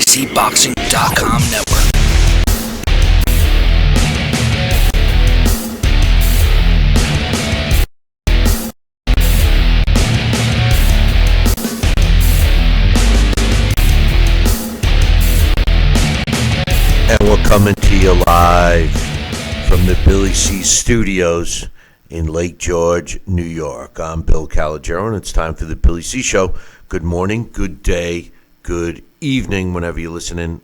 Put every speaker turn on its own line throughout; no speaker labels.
BillyCBoxing.com network.
And we're coming to you live from the Billy C Studios in Lake George, New York. I'm Bill Calogero, and it's time for the Billy C Show. Good morning, good day, good evening, whenever you're listening.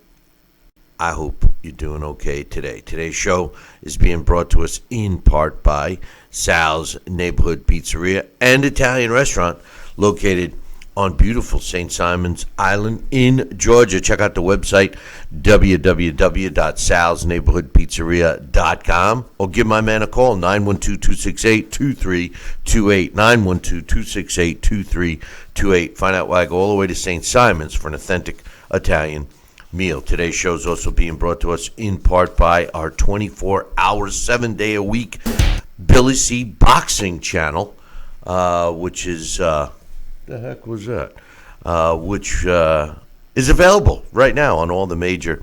I hope you're doing okay today. Today's show is being brought to us in part by Sal's Neighborhood Pizzeria and Italian Restaurant, located on beautiful St. Simon's Island in Georgia. Check out the website, www.salsneighborhoodpizzeria.com, or give my man a call, 912-268-2328, 912-268-2328. Find out why I go all the way to St. Simon's for an authentic Italian meal. Today's show is also being brought to us in part by our 24-hour, 7-day-a-week Billy C Boxing channel, which is... the heck was that? Which is available right now on all the major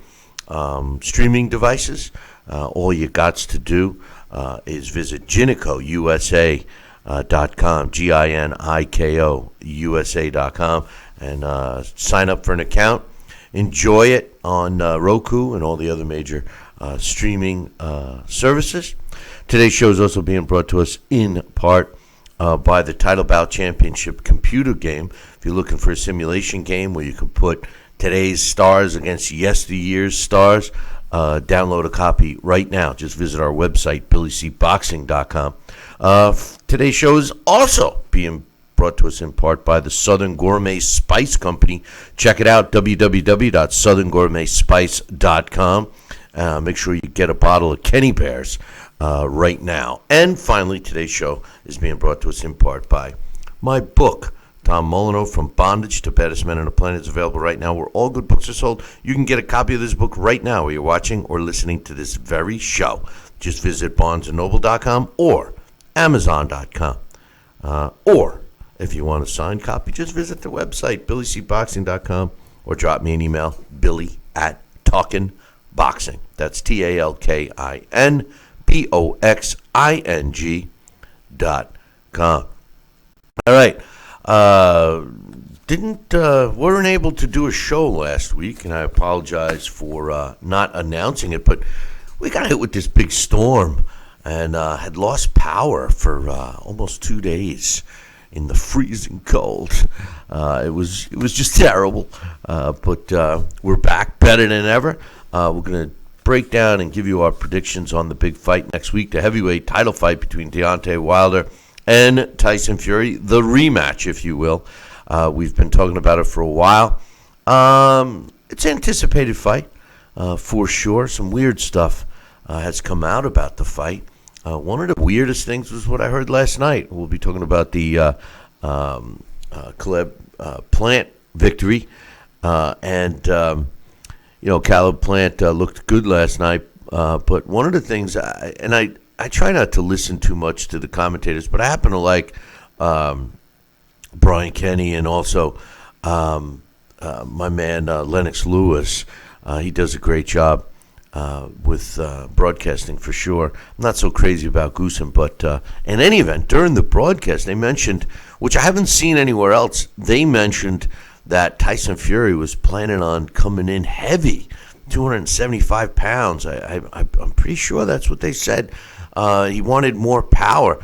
streaming devices. All you got to do is visit GinikoUSA.com, GINIKO USA.com, and sign up for an account. Enjoy it on Roku and all the other major streaming services. Today's show is also being brought to us in part by the Title Bout Championship computer game. If you're looking for a simulation game where you can put today's stars against yesteryear's stars, download a copy right now. Just visit our website, BillyCBoxing.com. Today's show is also being brought to us in part by the Southern Gourmet Spice Company. Check it out, www.southerngourmetspice.com. Make sure you get a bottle of Kenny Bears right now. And finally, today's show is being brought to us in part by my book, Tom Molyneux, From Bondage to Baddest Men on the Planet, is available right now where all good books are sold. You can get a copy of this book right now where you're watching or listening to this very show. Just visit BarnesandNoble.com or Amazon.com. Or if you want a signed copy, just visit the website, BillyCBoxing.com, or drop me an email, Billy@TalkinBoxing. That's TalkinBoxing.com. All right. Weren't able to do a show last week, and I apologize for not announcing it, but we got hit with this big storm and had lost power for almost 2 days in the freezing cold. It was just terrible, but we're back better than ever. We're going to break down and give you our predictions on the big fight next week, the heavyweight title fight between Deontay Wilder and Tyson Fury, the rematch, if you will. We've been talking about it for a while. It's an anticipated fight, for sure. Some weird stuff has come out about the fight. One of the weirdest things was what I heard last night. We'll be talking about the Caleb Plant victory. Caleb Plant looked good last night. But one of the things, I try not to listen too much to the commentators, but I happen to like Brian Kenny and also my man Lennox Lewis. He does a great job with broadcasting for sure. I'm not so crazy about Goosen, but in any event, during the broadcast, they mentioned, which I haven't seen anywhere else, they mentioned that Tyson Fury was planning on coming in heavy, 275 pounds. I'm pretty sure that's what they said. He wanted more power.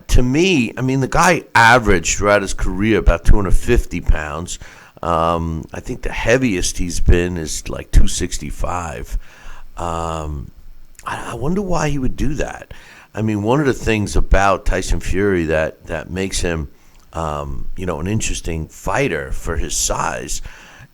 To me, I mean, the guy averaged throughout his career about 250 pounds. I think the heaviest he's been is like 265. I wonder why he would do that. I mean, one of the things about Tyson Fury that makes him, an interesting fighter for his size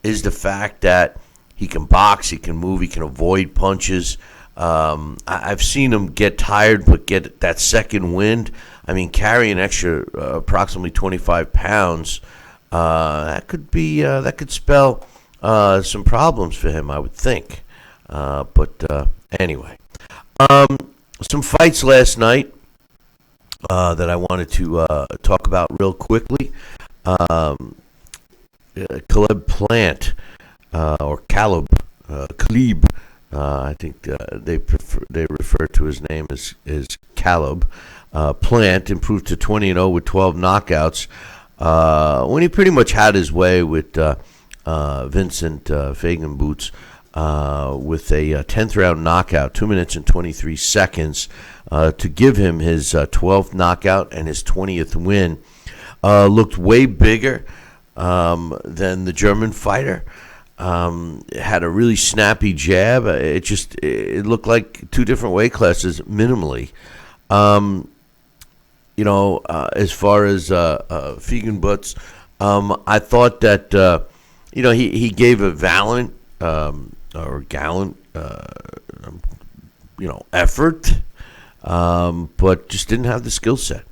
is the fact that he can box, he can move, he can avoid punches. I've seen him get tired but get that second wind. I mean, carry an extra approximately 25 pounds. That could spell some problems for him, I would think. But anyway, some fights last night that I wanted to talk about real quickly. Caleb Plant or Caleb. I think they refer to his name as Caleb. Plant improved to 20-0 with 12 knockouts when he pretty much had his way with Vincent Fagenboots with a 10th round knockout, 2 minutes and 23 seconds, to give him his 12th knockout and his 20th win. Looked way bigger than the German fighter. Had a really snappy jab. It looked like two different weight classes minimally. As far as Feigenbutz, I thought that he gave a gallant effort, but just didn't have the skill set.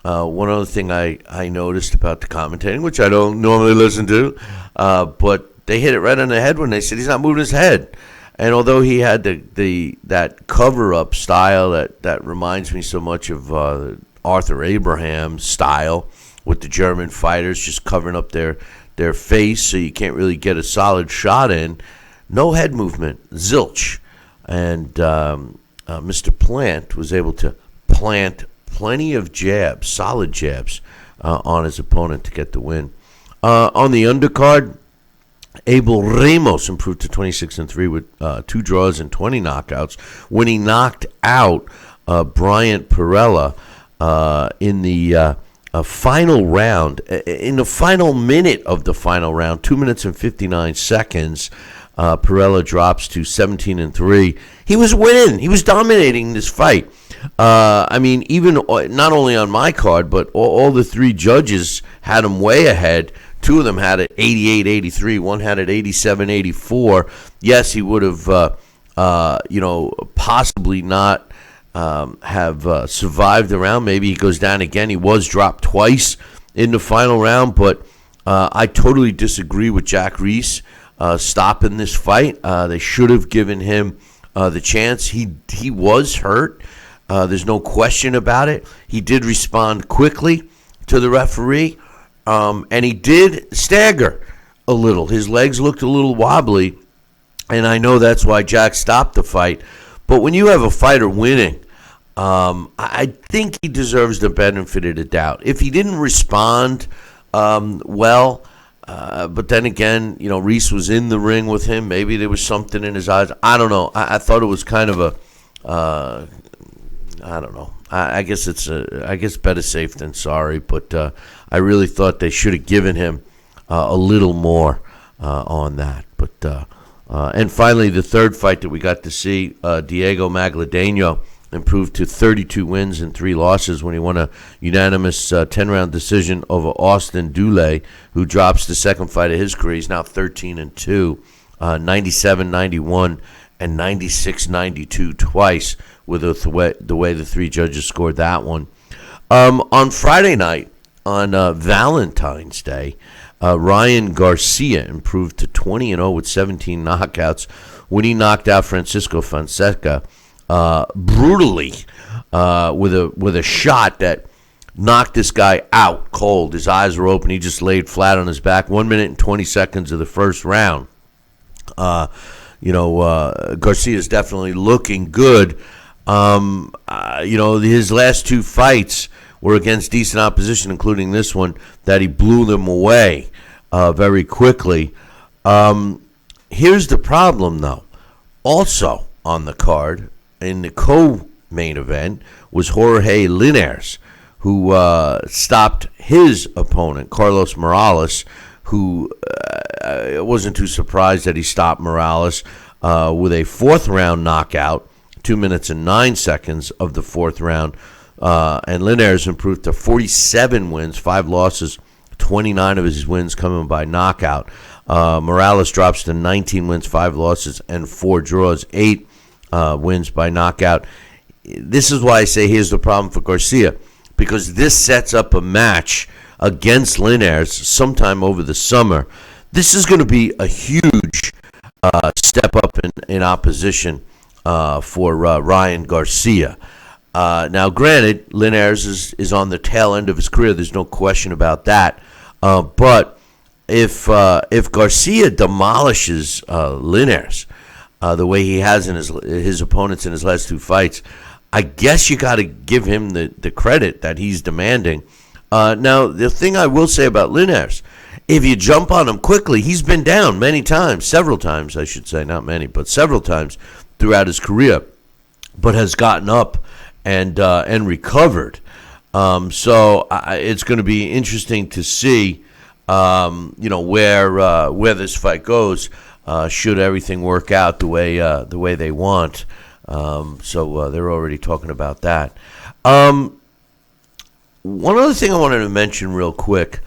One other thing I noticed about the commentating, which I don't normally listen to, but they hit it right on the head when they said he's not moving his head. And although he had that cover-up style that reminds me so much of Arthur Abraham's style with the German fighters, just covering up their face so you can't really get a solid shot in, no head movement, zilch. And Mr. Plant was able to plant plenty of jabs, solid jabs, on his opponent to get the win. On the undercard, Abel Ramos improved to 26-3 with 2 draws and 20 knockouts when he knocked out Bryant Perella in the final round. In the final minute of the final round, 2 minutes and 59 seconds, Perella drops to 17-3. He was winning. He was dominating this fight. Even not only on my card, but all the 3 judges had him way ahead. 2 of them had it 88-83. One had it 87-84. Yes, he would have, possibly not have survived the round. Maybe he goes down again. He was dropped twice in the final round, but I totally disagree with Jack Reese stopping this fight. They should have given him the chance. He was hurt. There's no question about it. He did respond quickly to the referee. And he did stagger a little. His legs looked a little wobbly, and I know that's why Jack stopped the fight. But when you have a fighter winning, I think he deserves the benefit of the doubt. If he didn't respond well, but then again, Reese was in the ring with him. Maybe there was something in his eyes. I don't know. I thought it was kind of I don't know. I guess better safe than sorry, but I really thought they should have given him a little more on that. But and finally, the third fight that we got to see, Diego Magdaleno improved to 32 wins and 3 losses when he won a unanimous 10-round decision over Austin Dulé, who drops the second fight of his career. He's now 13-2, 97-91 and 96-92 twice with the way the 3 judges scored that one. On Friday night, on Valentine's Day, Ryan Garcia improved to 20-0 with 17 knockouts when he knocked out Francisco Fonseca brutally with a shot that knocked this guy out cold. His eyes were open. He just laid flat on his back. 1 minute and 20 seconds of the first round. Garcia is definitely looking good. His last 2 fights were against decent opposition, including this one, that he blew them away very quickly. Here's the problem, though. Also on the card, in the co-main event, was Jorge Linares, who stopped his opponent, Carlos Morales, who wasn't too surprised that he stopped Morales with a 4th-round knockout, 2 minutes and 9 seconds of the 4th round. And Linares improved to 47 wins, 5 losses, 29 of his wins coming by knockout. Morales drops to 19 wins, 5 losses, and 4 draws, 8 wins by knockout. This is why I say here's the problem for Garcia, because this sets up a match against Linares sometime over the summer. This is going to be a huge step up in opposition for Ryan Garcia. Now, granted, Linares is on the tail end of his career. There's no question about that. But if Garcia demolishes Linares the way he has in his opponents in his last two fights, I guess you got to give him the credit that he's demanding. Now, the thing I will say about Linares, if you jump on him quickly, he's been down many times, several times, I should say, not many, but several times throughout his career, but has gotten up and recovered. So it's going to be interesting to see, where this fight goes. Should everything work out the way they want? So they're already talking about that. One other thing I wanted to mention real quick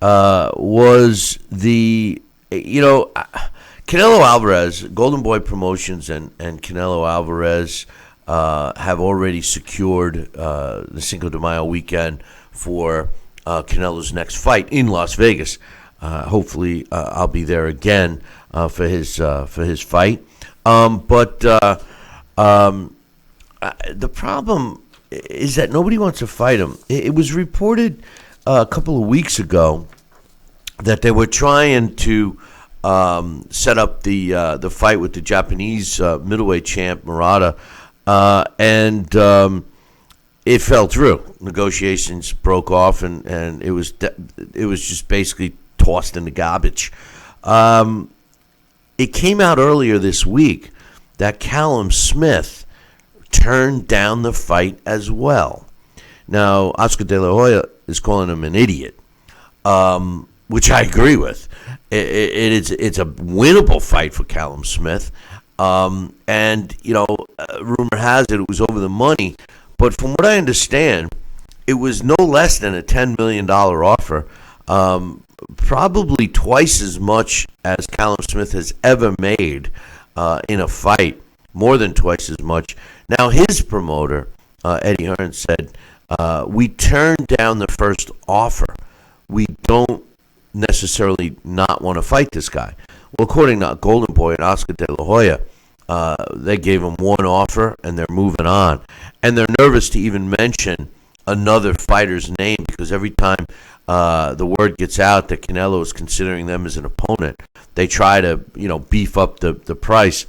was Canelo Alvarez, Golden Boy Promotions, and Canelo Alvarez have already secured the Cinco de Mayo weekend for Canelo's next fight in Las Vegas. Hopefully, I'll be there again for his fight. But the problem is that nobody wants to fight him. It was reported a couple of weeks ago that they were trying to set up the fight with the Japanese middleweight champ Murata, and it fell through. Negotiations broke off, and it was just basically tossed in the garbage. It came out earlier this week that Callum Smith turned down the fight as well. Now, Oscar De La Hoya is calling him an idiot, which I agree with. It's a winnable fight for Callum Smith. And, rumor has it was over the money. But from what I understand, it was no less than a $10 million offer, probably twice as much as Callum Smith has ever made in a fight, more than twice as much. Now, his promoter, Eddie Hearn, said, we turned down the first offer. We don't necessarily not want to fight this guy. Well, according to Golden Boy and Oscar De La Hoya, they gave him one offer and they're moving on. And they're nervous to even mention another fighter's name because every time the word gets out that Canelo is considering them as an opponent, they try to, beef up the price.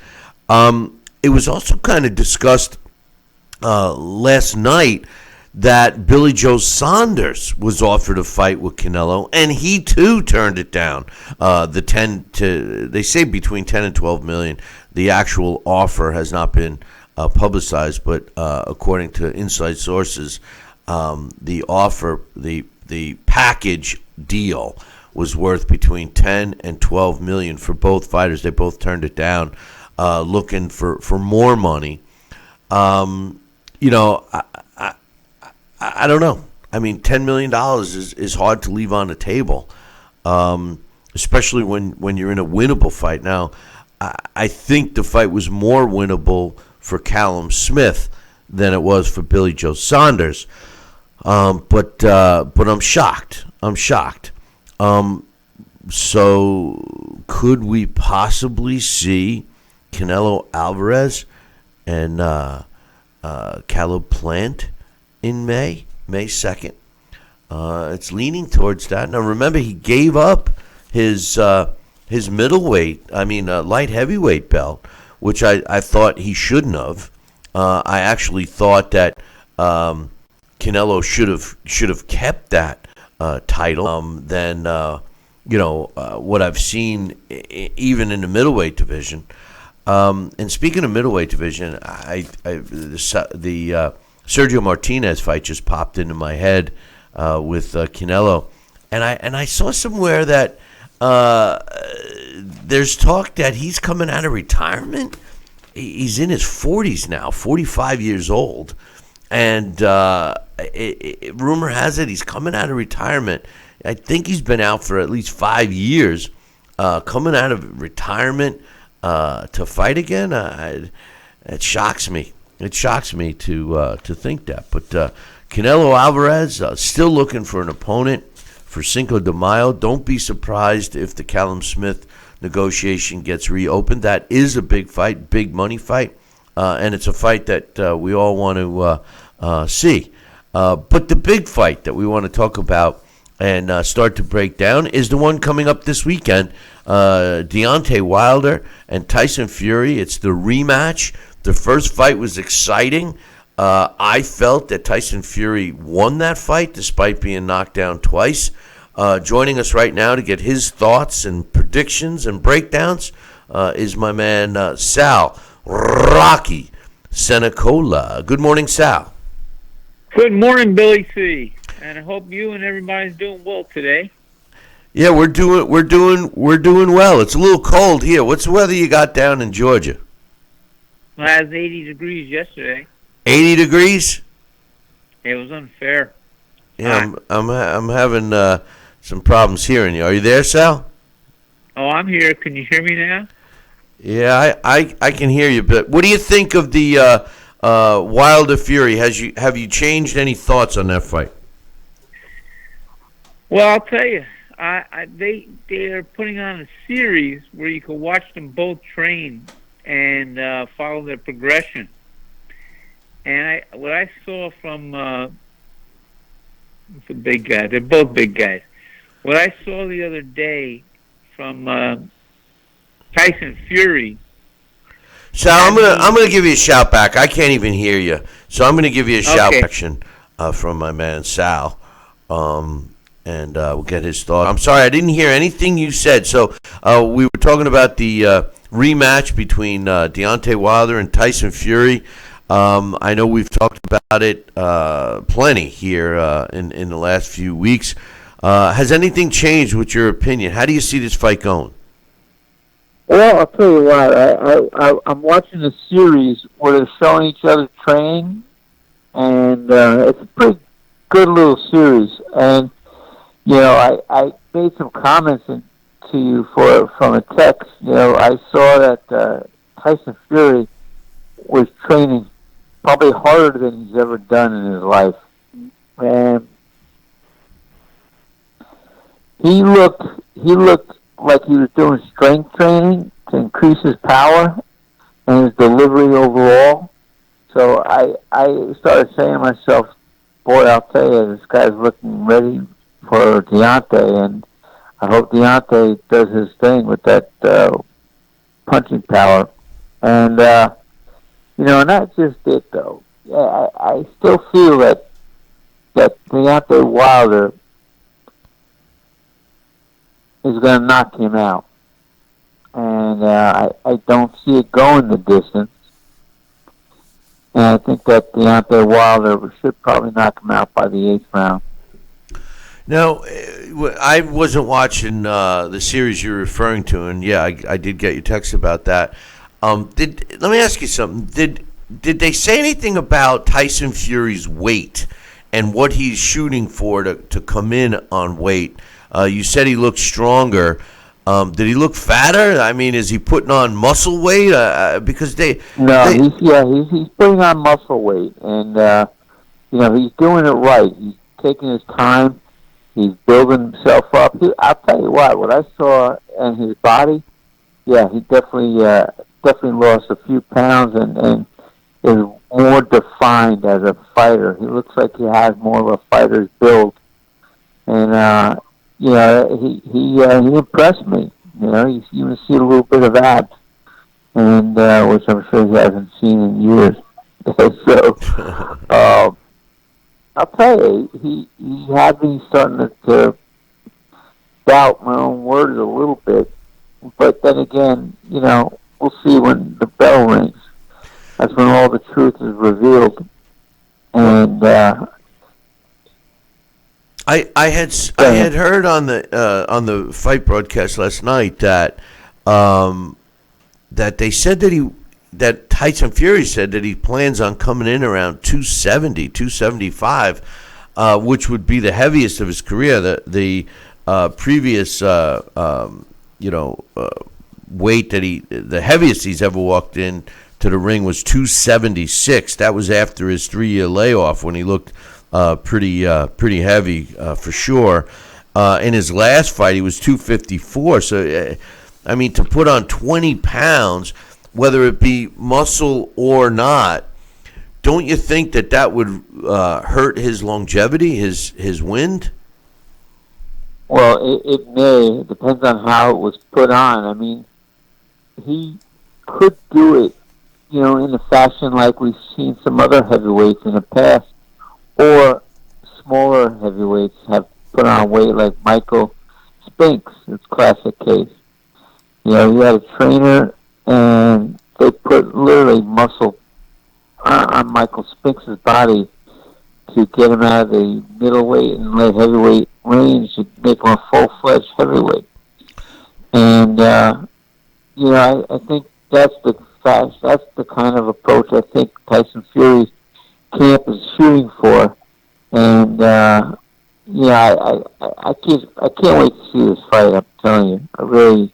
It was also kind of discussed last night that Billy Joe Saunders was offered a fight with Canelo, and he too turned it down. They say between 10 and 12 million. The actual offer has not been publicized, but according to inside sources, the offer, the package deal was worth between 10 and 12 million for both fighters. They both turned it down, looking for more money. I don't know. I mean, $10 million is hard to leave on the table, especially when you're in a winnable fight. Now, I think the fight was more winnable for Callum Smith than it was for Billy Joe Saunders. But I'm shocked. So could we possibly see Canelo Alvarez and Caleb Plant in May 2nd? It's leaning towards that. Now, remember, he gave up his light heavyweight belt, which I thought he shouldn't have. I actually thought that Canelo should have kept that title. Then what I've seen even in the middleweight division. And speaking of middleweight division, the Sergio Martinez fight just popped into my head with Canelo, and I saw somewhere that there's talk that he's coming out of retirement. He's in his 40s now, 45 years old, and rumor has it he's coming out of retirement. I think he's been out for at least 5 years. Coming out of retirement to fight again, it shocks me. It shocks me to think that. But Canelo Alvarez still looking for an opponent for Cinco de Mayo. Don't be surprised if the Callum Smith negotiation gets reopened. That is a big fight, big money fight, and it's a fight that we all want to see. But the big fight that we want to talk about and start to break down is the one coming up this weekend. Deontay Wilder and Tyson Fury. It's the rematch. The first fight was exciting. I felt that Tyson Fury won that fight despite being knocked down twice. Joining us right now to get his thoughts and predictions and breakdowns is my man Sal Rocky Senecola. Good morning, Sal.
Good morning, Billy C. And I hope you and everybody's doing well today.
Yeah, we're doing well. It's a little cold here. What's the weather you got down in Georgia?
Well, it was 80 degrees yesterday.
80 degrees?
It was unfair.
Yeah, I'm having some problems hearing you. Are you there, Sal?
Oh, I'm here. Can you hear me now?
Yeah, I can hear you. But what do you think of the Wilder Fury? Have you changed any thoughts on that fight?
Well, I'll tell you, they are putting on a series where you can watch them both train and follow their progression. And what I saw from the big guy, they're both big guys. What I saw the other day from Tyson Fury.
Sal, I'm gonna give you a shout back. I can't even hear you, so I'm gonna give you a shout back from my man Sal. And we'll get his thoughts. I'm sorry, I didn't hear anything you said. So we were talking about the rematch between Deontay Wilder and Tyson Fury. I know we've talked about it plenty here in the last few weeks. Has anything changed with your opinion? How do you see this fight going?
Well, I'll tell you what. I'm watching a series where they're showing each other train, and it's a pretty good little series. And you know, I made some comments to you from a text. You know, I saw that Tyson Fury was training probably harder than he's ever done in his life, and he looked like he was doing strength training to increase his power and his delivery overall. So I started saying to myself, boy, I'll tell you, this guy's looking ready for Deontay, and I hope Deontay does his thing with that punching power. And, you know, and that's just it, though. Yeah, I still feel that Deontay Wilder is going to knock him out. And I don't see it going the distance. And I think that Deontay Wilder should probably knock him out by the 8th round.
Now, I wasn't watching the series you're referring to, and yeah, I did get your text about that. Let me ask you something. Did they say anything about Tyson Fury's weight and what he's shooting for to come in on weight? You said he looked stronger. Did he look fatter? I mean, is he putting on muscle weight? Because he's
putting on muscle weight, and you know, he's doing it right. He's taking his time. He's building himself up. I'll tell you what I saw in his body, yeah, he definitely lost a few pounds and is more defined as a fighter. He looks like he has more of a fighter's build, and you know, he impressed me. You know, you even see a little bit of abs, and which I'm sure he hasn't seen in years. So, I'll tell you, he had me starting to doubt my own words a little bit. But then again, you know, we'll see when the bell rings. That's when all the truth is revealed. And
I had heard on the fight broadcast last night that they said that Tyson Fury said that he plans on coming in around 270, 275, which would be the heaviest of his career. The previous weight that the heaviest he's ever walked in to the ring was 276. That was after his 3-year layoff when he looked pretty heavy for sure. In his last fight, he was 254. So, I mean, to put on 20 pounds, whether it be muscle or not, don't you think that would hurt his longevity, his wind?
Well, it may. It depends on how it was put on. I mean, he could do it, in a fashion like we've seen some other heavyweights in the past, or smaller heavyweights have put on weight, like Michael Spinks. It's a classic case. He had a trainer, and they put literally muscle on Michael Spinks' body to get him out of the middleweight and light heavyweight range to make him a full-fledged heavyweight. And, I think that's the kind of approach I think Tyson Fury's camp is shooting for. And, I can't wait to see this fight, I'm telling you.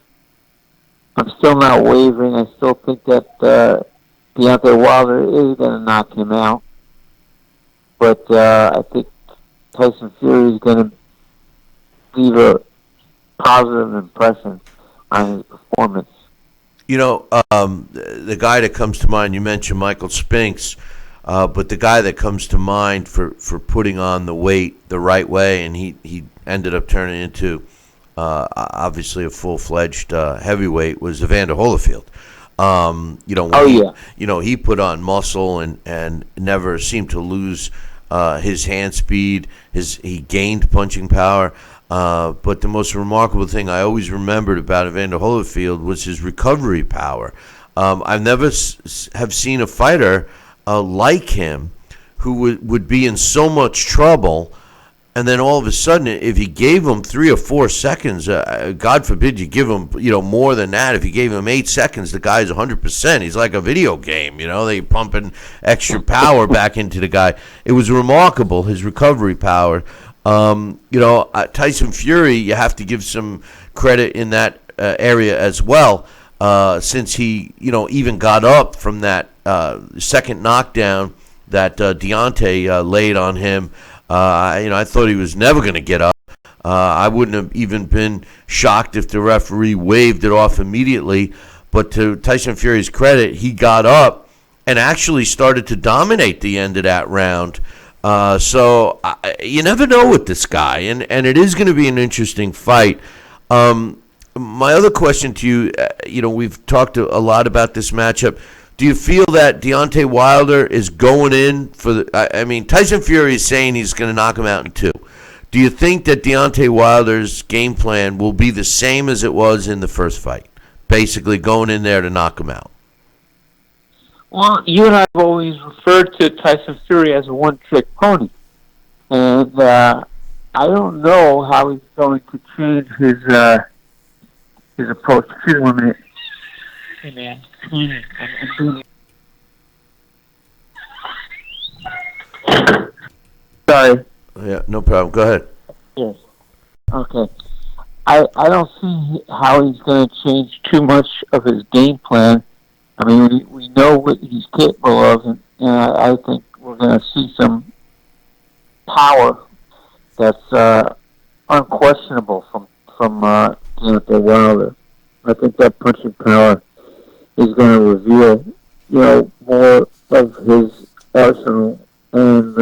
I'm still not wavering. I still think that Deontay Wilder is going to knock him out. But I think Tyson Fury is going to leave a positive impression on his performance.
The guy that comes to mind, you mentioned Michael Spinks, but the guy that comes to mind for putting on the weight the right way, and he ended up turning into obviously a full-fledged heavyweight, was Evander Holyfield. He put on muscle and never seemed to lose his hand speed. He gained punching power. But the most remarkable thing I always remembered about Evander Holyfield was his recovery power. I've never have seen a fighter like him who would be in so much trouble, and then all of a sudden, if you gave him 3 or 4 seconds, God forbid you give him, more than that. If you gave him 8 seconds, the guy's 100%. He's like a video game, They pumping extra power back into the guy. It was remarkable, his recovery power. Tyson Fury, you have to give some credit in that area as well, since he, even got up from that second knockdown that Deontay laid on him. I thought he was never going to get up. I wouldn't have even been shocked if the referee waved it off immediately. But to Tyson Fury's credit, he got up and actually started to dominate the end of that round. So you never know with this guy, and it is going to be an interesting fight. My other question to you, we've talked a lot about this matchup. Do you feel that Deontay Wilder is going in for Tyson Fury is saying he's going to knock him out in 2. Do you think that Deontay Wilder's game plan will be the same as it was in the first fight? Basically going in there to knock him out.
Well, you and I have always referred to Tyson Fury as a one-trick pony. And I don't know how he's going to change his approach. Excuse me 1 minute. Hey, man. Sorry.
Yeah, no problem. Go ahead.
Yes. Okay. I don't see how he's going to change too much of his game plan. I mean, we know what he's capable of, and I think we're going to see some power that's unquestionable from Deontay Wilder. I think that punching power is going to reveal, more of his arsenal and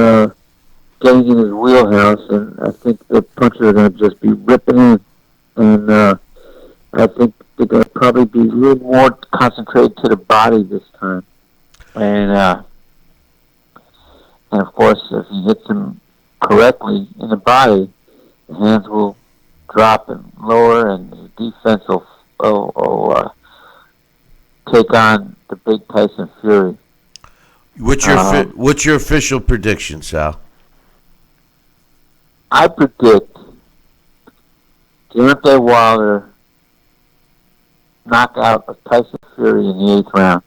getting in his wheelhouse, and I think the punches are going to just be ripping in, and I think they're going to probably be a little more concentrated to the body this time, and of course, if he hits him correctly in the body, the hands will drop and lower, and the defense will take on the big Tyson Fury.
What's your official prediction, Sal?
I predict Deontay Wilder knockout of Tyson Fury in the 8th round.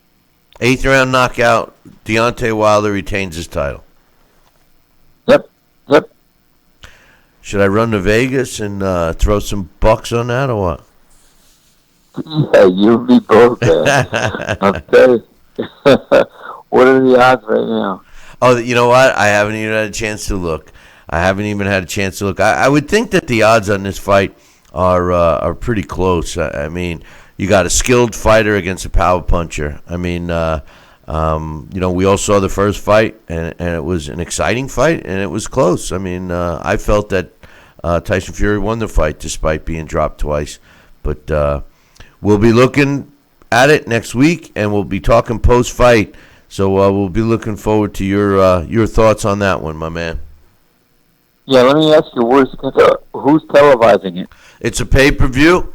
8th round knockout. Deontay Wilder retains his title.
Yep.
Should I run to Vegas and throw some bucks on that or what?
Yeah, you and me both. I'll tell you. What are the odds right now?
Oh, you know what? I haven't even had a chance to look. I would think that the odds on this fight are pretty close. I mean, you got a skilled fighter against a power puncher. I mean, we all saw the first fight, and it was an exciting fight, and it was close. I mean, I felt that Tyson Fury won the fight despite being dropped twice. But we'll be looking at it next week, and we'll be talking post-fight. So we'll be looking forward to your thoughts on that one, my man.
Yeah, let me ask you, who's televising it?
It's a pay-per-view,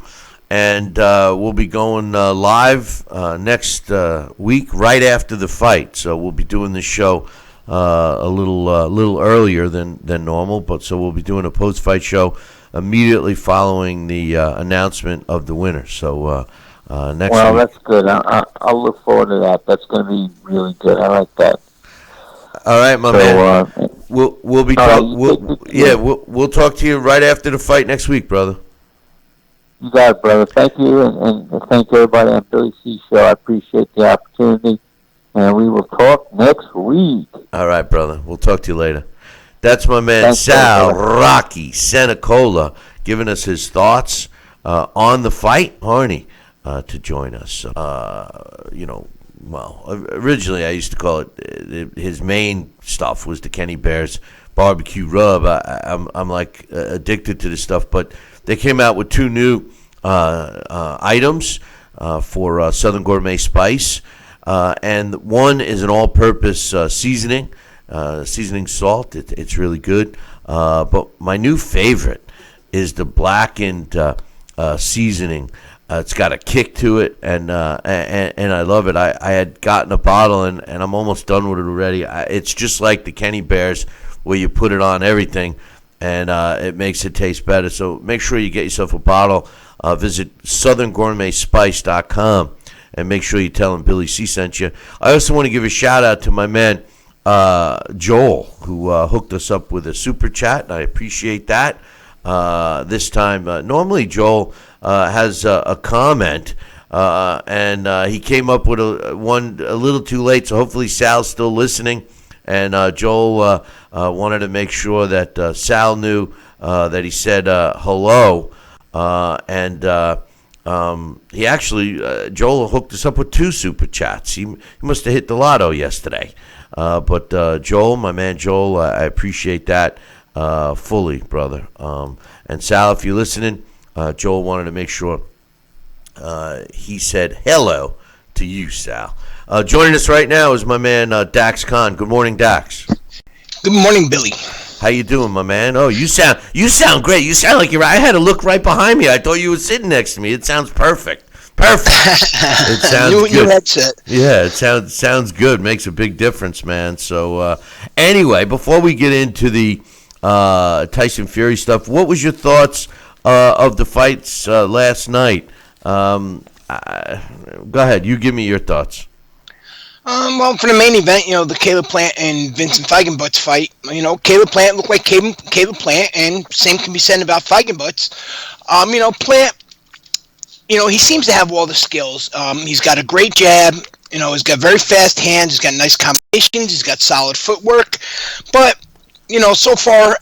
and we'll be going live next week right after the fight. So we'll be doing the show a little earlier than normal, but so we'll be doing a post-fight show immediately following the announcement of the winner. So next week.
That's good. I'll look forward to that. That's going to be really good. I like that.
All right, my man. We'll be we'll talk to you right after the fight next week, brother.
You got it, brother. Thank you, and thank everybody on Billy C Show. I appreciate the opportunity, and we will talk next week.
All right, brother. We'll talk to you later. That's my man.
Thanks,
Sal Rocky Senecola giving us his thoughts on the fight. Harney to join us. Originally I used to call it his main stuff was the Kenny Bears barbecue rub. I'm like addicted to this stuff, but they came out with 2 new items for Southern Gourmet Spice, and one is an all-purpose seasoning salt. It's really good, but my new favorite is the blackened seasoning. It's got a kick to it, and I love it. I had gotten a bottle, and I'm almost done with it already. It's just like the Kenny Bears, where you put it on everything, and it makes it taste better. So make sure you get yourself a bottle. Visit southerngourmetspice.com, and make sure you tell them Billy C sent you. I also want to give a shout-out to my man, Joel, who hooked us up with a super chat, and I appreciate that. This time, normally Joel has a comment, and he came up with one a little too late, so hopefully Sal's still listening. And Joel wanted to make sure that Sal knew that he said hello, and he actually Joel hooked us up with 2 super chats. He must have hit the lotto yesterday. But Joel, my man Joel, I appreciate that fully, brother. And Sal, if you're listening, Joel wanted to make sure he said hello to you, Sal. Joining us right now is my man Dax Khan. Good morning, Dax.
Good morning, Billy.
How you doing, my man? Oh, you sound great. You sound like you're. I had to look right behind me. I thought you were sitting next to me. It sounds perfect. It sounds good.
New headset.
Yeah, it sounds good. Makes a big difference, man. So anyway, before we get into the Tyson Fury stuff, what was your thoughts of the fights last night? Go ahead. You give me your thoughts.
Well, for the main event, the Caleb Plant and Vincent Feigenbutz fight, Caleb Plant looked like Caleb Plant, and same can be said about Feigenbutz. Plant, he seems to have all the skills. He's got a great jab, he's got very fast hands, he's got nice combinations, he's got solid footwork, but, so far,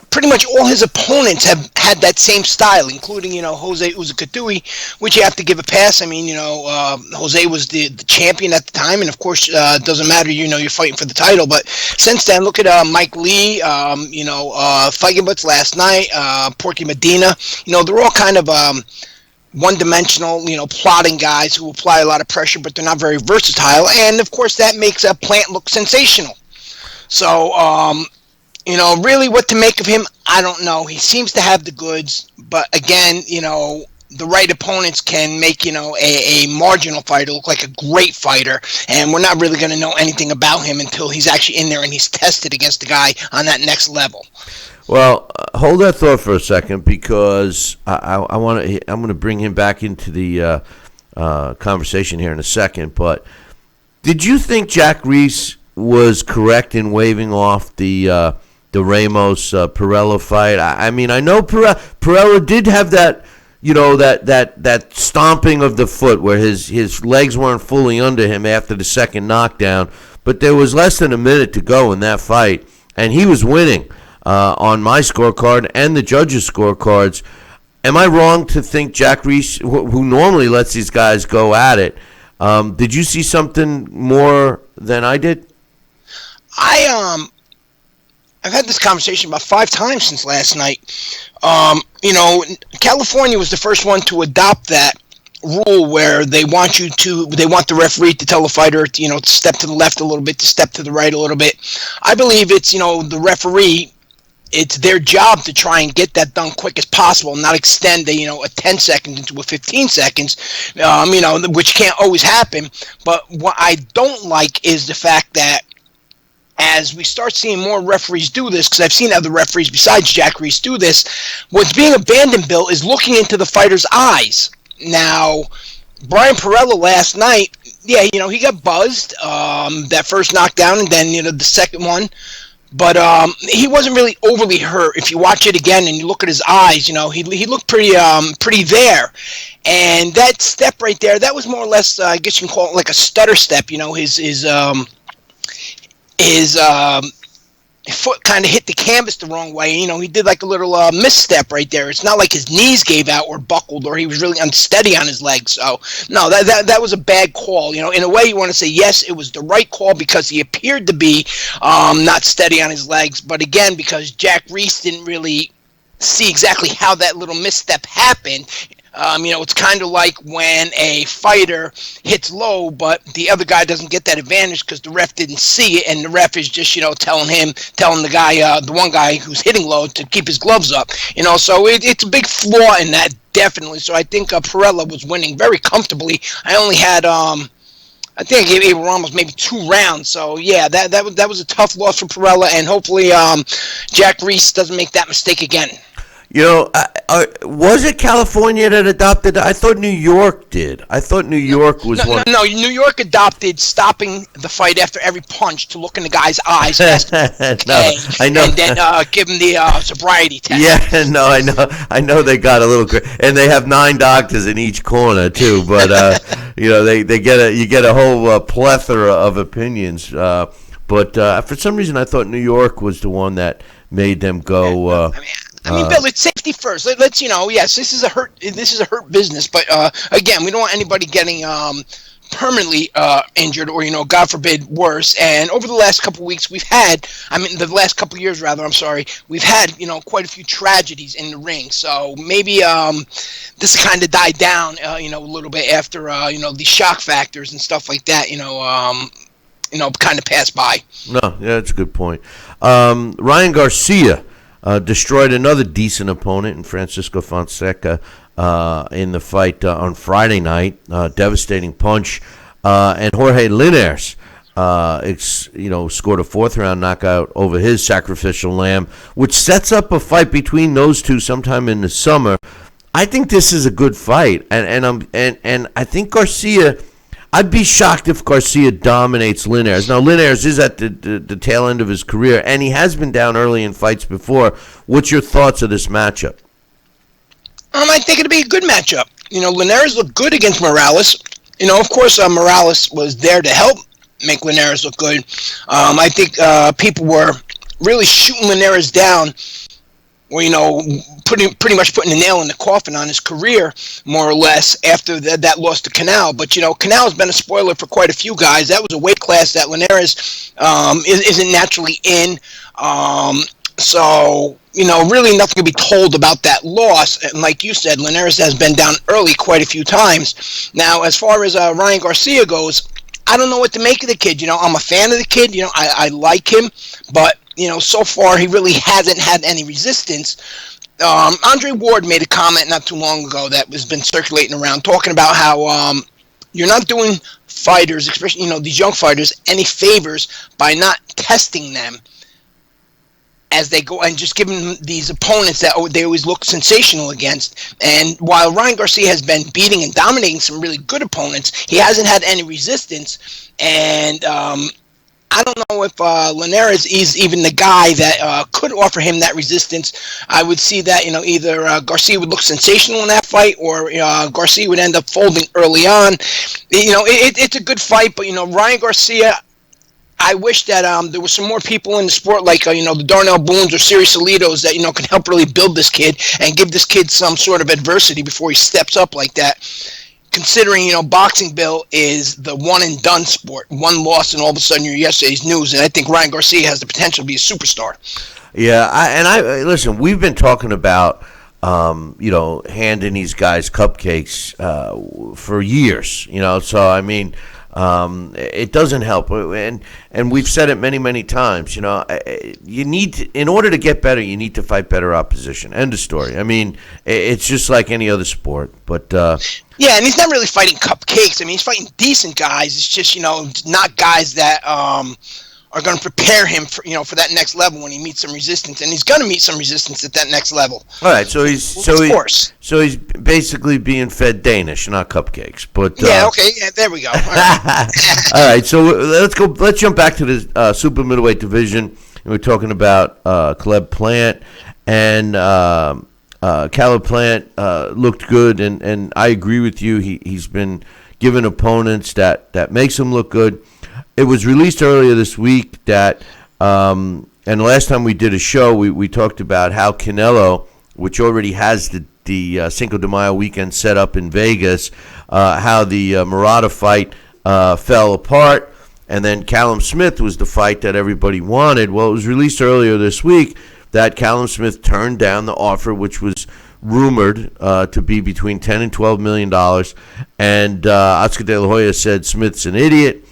pretty much all his opponents have had that same style, including, Jose Uzcategui, which you have to give a pass. I mean, Jose was the champion at the time, and of course, it doesn't matter, you're fighting for the title. But since then, look at Mike Lee, Feigenbutz last night, Porky Medina. They're all kind of one-dimensional, plotting guys who apply a lot of pressure, but they're not very versatile. And of course, that makes a Plant look sensational. So, really what to make of him, I don't know. He seems to have the goods, but again, the right opponents can make, a marginal fighter look like a great fighter, and we're not really going to know anything about him until he's actually in there and he's tested against the guy on that next level.
Well, hold that thought for a second, because I'm going to bring him back into the conversation here in a second. But did you think Jack Reese was correct in waving off the Ramos Perella fight? I mean, I know Perella did have that, that stomping of the foot where his legs weren't fully under him after the second knockdown, but there was less than a minute to go in that fight, and he was winning on my scorecard and the judges' scorecards. Am I wrong to think Jack Reese, who normally lets these guys go at it, did you see something more than I did?
I've had this conversation about 5 times since last night. California was the first one to adopt that rule where they want the referee to tell the fighter to step to the left a little bit, to step to the right a little bit. I believe it's the referee, it's their job to try and get that done quick as possible and not extend a 10 seconds into a 15 seconds, which can't always happen. But what I don't like is the fact that as we start seeing more referees do this, because I've seen other referees besides Jack Reese do this, what's being abandoned, Bill, is looking into the fighter's eyes. Now, Brian Perella last night, he got buzzed, that first knockdown, and then, the second one. But he wasn't really overly hurt. If you watch it again and you look at his eyes, he looked pretty there. And that step right there, that was more or less, I guess you can call it like a stutter step. His foot kind of hit the canvas the wrong way. He did like a little misstep right there. It's not like his knees gave out or buckled or he was really unsteady on his legs. So, no, that was a bad call. In a way, you want to say, yes, it was the right call because he appeared to be not steady on his legs. But again, because Jack Reese didn't really see exactly how that little misstep happened. It's kind of like when a fighter hits low, but the other guy doesn't get that advantage because the ref didn't see it, and the ref is just, telling the guy, the one guy who's hitting low to keep his gloves up. So it's a big flaw in that, definitely. So I think Perella was winning very comfortably. I only had, I think I gave Abel Ramos maybe 2 rounds. So, yeah, that was a tough loss for Perella, and hopefully Jack Reese doesn't make that mistake again.
Was it California that adopted it? I thought New York did. I thought New York was one.
No, New York adopted stopping the fight after every punch to look in the guy's eyes.
I know.
And then give him the sobriety test.
Yeah, no, I know they got a little, and they have 9 doctors in each corner too. But you get a whole plethora of opinions. But for some reason, I thought New York was the one that made them go.
Bill, it's safety first. Let's yes, this is a hurt business, but again, we don't want anybody getting permanently injured or God forbid worse. And over the last couple of weeks, the last couple of years rather, we've had quite a few tragedies in the ring. So maybe this kind of died down a little bit after the shock factors and stuff like that kind of passed by.
No, yeah, that's a good point. Ryan Garcia destroyed another decent opponent in Francisco Fonseca in the fight on Friday night. Devastating punch. And Jorge Linares, scored a 4th-round knockout over his sacrificial lamb, which sets up a fight between those two sometime in the summer. I think this is a good fight, and I think Garcia. I'd be shocked if Garcia dominates Linares. Now, Linares is at the tail end of his career, and he has been down early in fights before. What's your thoughts of this matchup?
I think it'll be a good matchup. Linares looked good against Morales. Of course, Morales was there to help make Linares look good. I think people were really shooting Linares down, or pretty much putting a nail in the coffin on his career, more or less, after that loss to Canal. But Canal's been a spoiler for quite a few guys. That was a weight class that Linares isn't naturally in. So really nothing can be told about that loss. And like you said, Linares has been down early quite a few times. Now, as far as Ryan Garcia goes, I don't know what to make of the kid. I'm a fan of the kid. I like him, but so far he really hasn't had any resistance. Andre Ward made a comment not too long ago that has been circulating around, talking about how you're not doing fighters, especially these young fighters, any favors by not testing them as they go and just giving them these opponents that they always look sensational against. And while Ryan Garcia has been beating and dominating some really good opponents, he hasn't had any resistance. And I don't know if Linares is even the guy that could offer him that resistance. I would see that either Garcia would look sensational in that fight, or Garcia would end up folding early on. It's a good fight, but Ryan Garcia, I wish that there was some more people in the sport like the Darnell Boones or Siri Salitos that can help really build this kid and give this kid some sort of adversity before he steps up like that. considering, boxing, Bill, is the one and done sport. One loss, and all of a sudden you're yesterday's news. And I think Ryan Garcia has the potential to be a superstar.
Yeah, I listen. We've been talking about handing these guys cupcakes for years. So I mean, it doesn't help, and we've said it many times. You need to, in order to get better, you need to fight better opposition. End of story. I mean, it's just like any other sport, but.
Yeah, and he's not really fighting cupcakes. I mean, he's fighting decent guys. It's just, not guys that are going to prepare him for, for that next level when he meets some resistance, and he's going to meet some resistance at that next level.
All right, so he's basically being fed Danish, not cupcakes. But
okay, there we go. All right.
All right, so let's jump back to the super middleweight division. We're talking about Caleb Plant and. Caleb Plant looked good, and I agree with you. He's been given opponents that makes him look good. It was released earlier this week that, and the last time we did a show, we talked about how Canelo, which already has the Cinco de Mayo weekend set up in Vegas, how the Murata fight fell apart, and then Callum Smith was the fight that everybody wanted. Well, it was released earlier this week that Callum Smith turned down the offer, which was rumored to be between $10 and $12 million. And Oscar De La Hoya said Smith's an idiot.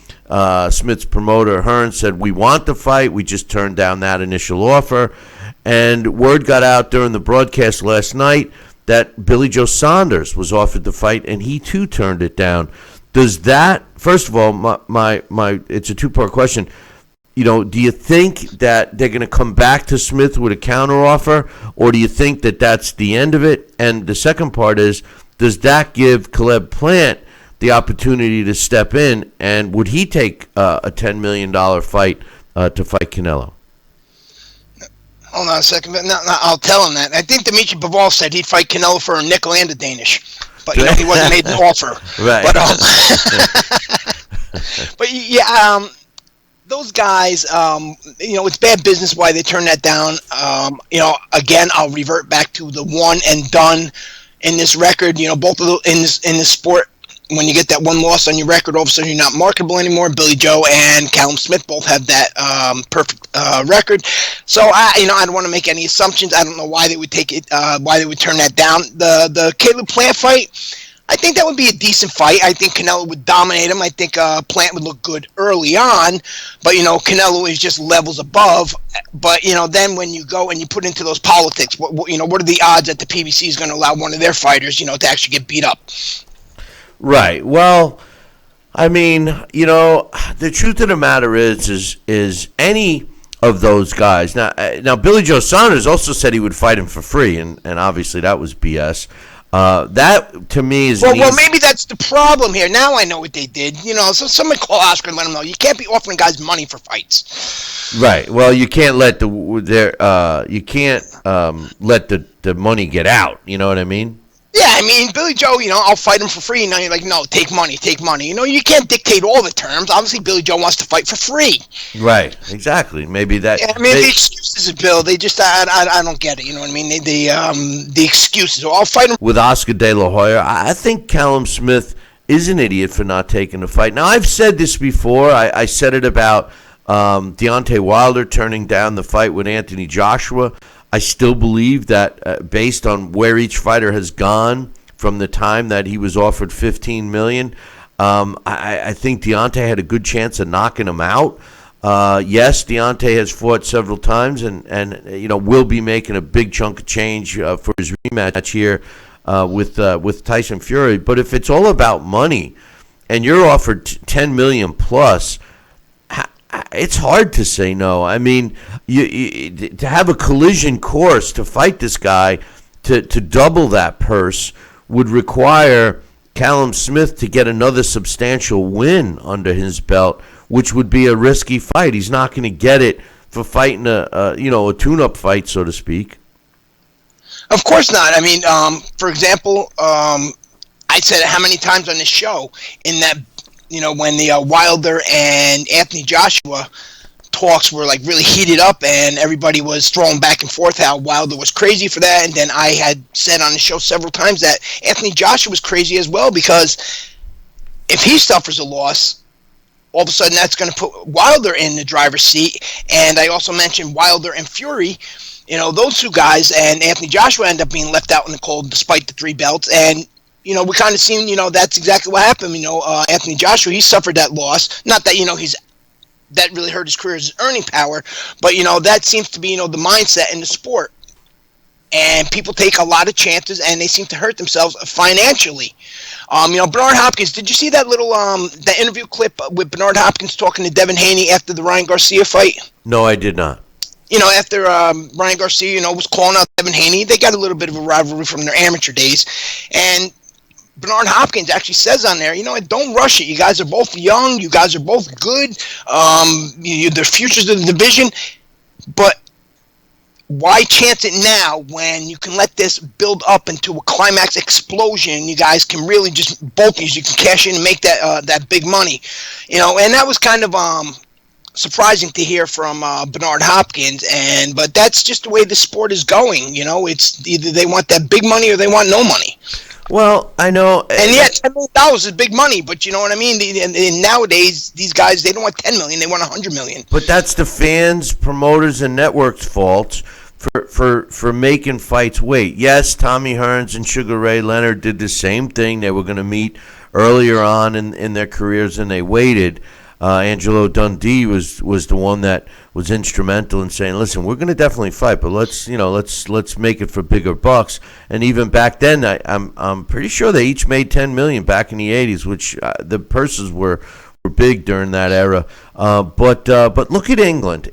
Smith's promoter, Hearn, said, we want the fight. We just turned down that initial offer. And word got out during the broadcast last night that Billy Joe Saunders was offered the fight, and he too turned it down. Does that, first of all, my it's a two-part question. Do you think that they're going to come back to Smith with a counteroffer, or do you think that that's the end of it? And the second part is, does that give Caleb Plant the opportunity to step in, and would he take a $10 million fight to fight Canelo?
Hold on a second. No, I'll tell him that. I think Dimitri Bivol said he'd fight Canelo for a nickel and a Danish, but he wasn't made an offer.
Right.
But yeah. Those guys, it's bad business why they turn that down. Again, I'll revert back to the one and done in this record. Both of in this sport, when you get that one loss on your record, all of a sudden you're not marketable anymore. Billy Joe and Callum Smith both have that perfect record. So I don't want to make any assumptions. I don't know why they would take it, why they would turn that down. The Caleb Plant fight, I think that would be a decent fight. I think Canelo would dominate him. I think Plant would look good early on, but Canelo is just levels above. But then when you go and you put into those politics, what are the odds that the PBC is going to allow one of their fighters, to actually get beat up?
Right. Well, I mean, the truth of the matter is any of those guys. Now Billy Joe Saunders also said he would fight him for free, and obviously that was BS. That to me is
well, maybe that's the problem here. Now I know what they did. So somebody call Oscar and let him know you can't be offering guys money for fights.
Right. Well, you can't let the money get out. You know what I mean?
Yeah, I mean, Billy Joe, I'll fight him for free. Now you're like, no, take money. You can't dictate all the terms. Obviously, Billy Joe wants to fight for free.
Right, exactly. Maybe that.
Yeah, I mean, the excuses, Bill, they just, I don't get it. You know what I mean? The excuses. I'll fight him.
With Oscar De La Hoya, I think Callum Smith is an idiot for not taking the fight. Now, I've said this before. I said it about Deontay Wilder turning down the fight with Anthony Joshua. I still believe that based on where each fighter has gone from the time that he was offered $15 million, I think Deontay had a good chance of knocking him out. Yes, Deontay has fought several times and will be making a big chunk of change for his rematch here with Tyson Fury. But if it's all about money and you're offered $10 million plus, it's hard to say no. I mean, to have a collision course to fight this guy to double that purse would require Callum Smith to get another substantial win under his belt, which would be a risky fight. He's not going to get it for fighting a tune-up fight, so to speak.
Of course not. I mean, for example, I said it how many times on this show in that. When the Wilder and Anthony Joshua talks were like really heated up, and everybody was throwing back and forth how Wilder was crazy for that. And then I had said on the show several times that Anthony Joshua was crazy as well, because if he suffers a loss, all of a sudden that's going to put Wilder in the driver's seat. And I also mentioned Wilder and Fury, those two guys, and Anthony Joshua ended up being left out in the cold despite the 3 belts. And we kind of seen, that's exactly what happened. Anthony Joshua, he suffered that loss. Not that, that really hurt his career, his earning power, but, that seems to be, the mindset in the sport. And people take a lot of chances, and they seem to hurt themselves financially. Bernard Hopkins, did you see that little that interview clip with Bernard Hopkins talking to Devin Haney after the Ryan Garcia fight?
No, I did not.
After Ryan Garcia, was calling out Devin Haney, they got a little bit of a rivalry from their amateur days. And Bernard Hopkins actually says on there, don't rush it. You guys are both young. You guys are both good. They're futures of the division. But why chance it now when you can let this build up into a climax explosion? You guys can really just, both of you can cash in and make that big money. And that was kind of surprising to hear from Bernard Hopkins. But that's just the way the sport is going. It's either they want that big money or they want no money.
Well, I know.
And yet, $10 million is big money, but you know what I mean? And nowadays, these guys, they don't want $10 million, they want $100 million.
But that's the fans, promoters, and networks' fault for making fights wait. Yes, Tommy Hearns and Sugar Ray Leonard did the same thing. They were going to meet earlier on in their careers, and they waited. Angelo Dundee was the one that was instrumental in saying, "Listen, we're going to definitely fight, but let's make it for bigger bucks." And even back then, I'm pretty sure they each made $10 million back in the '80s, which the purses were big during that era. But look at England.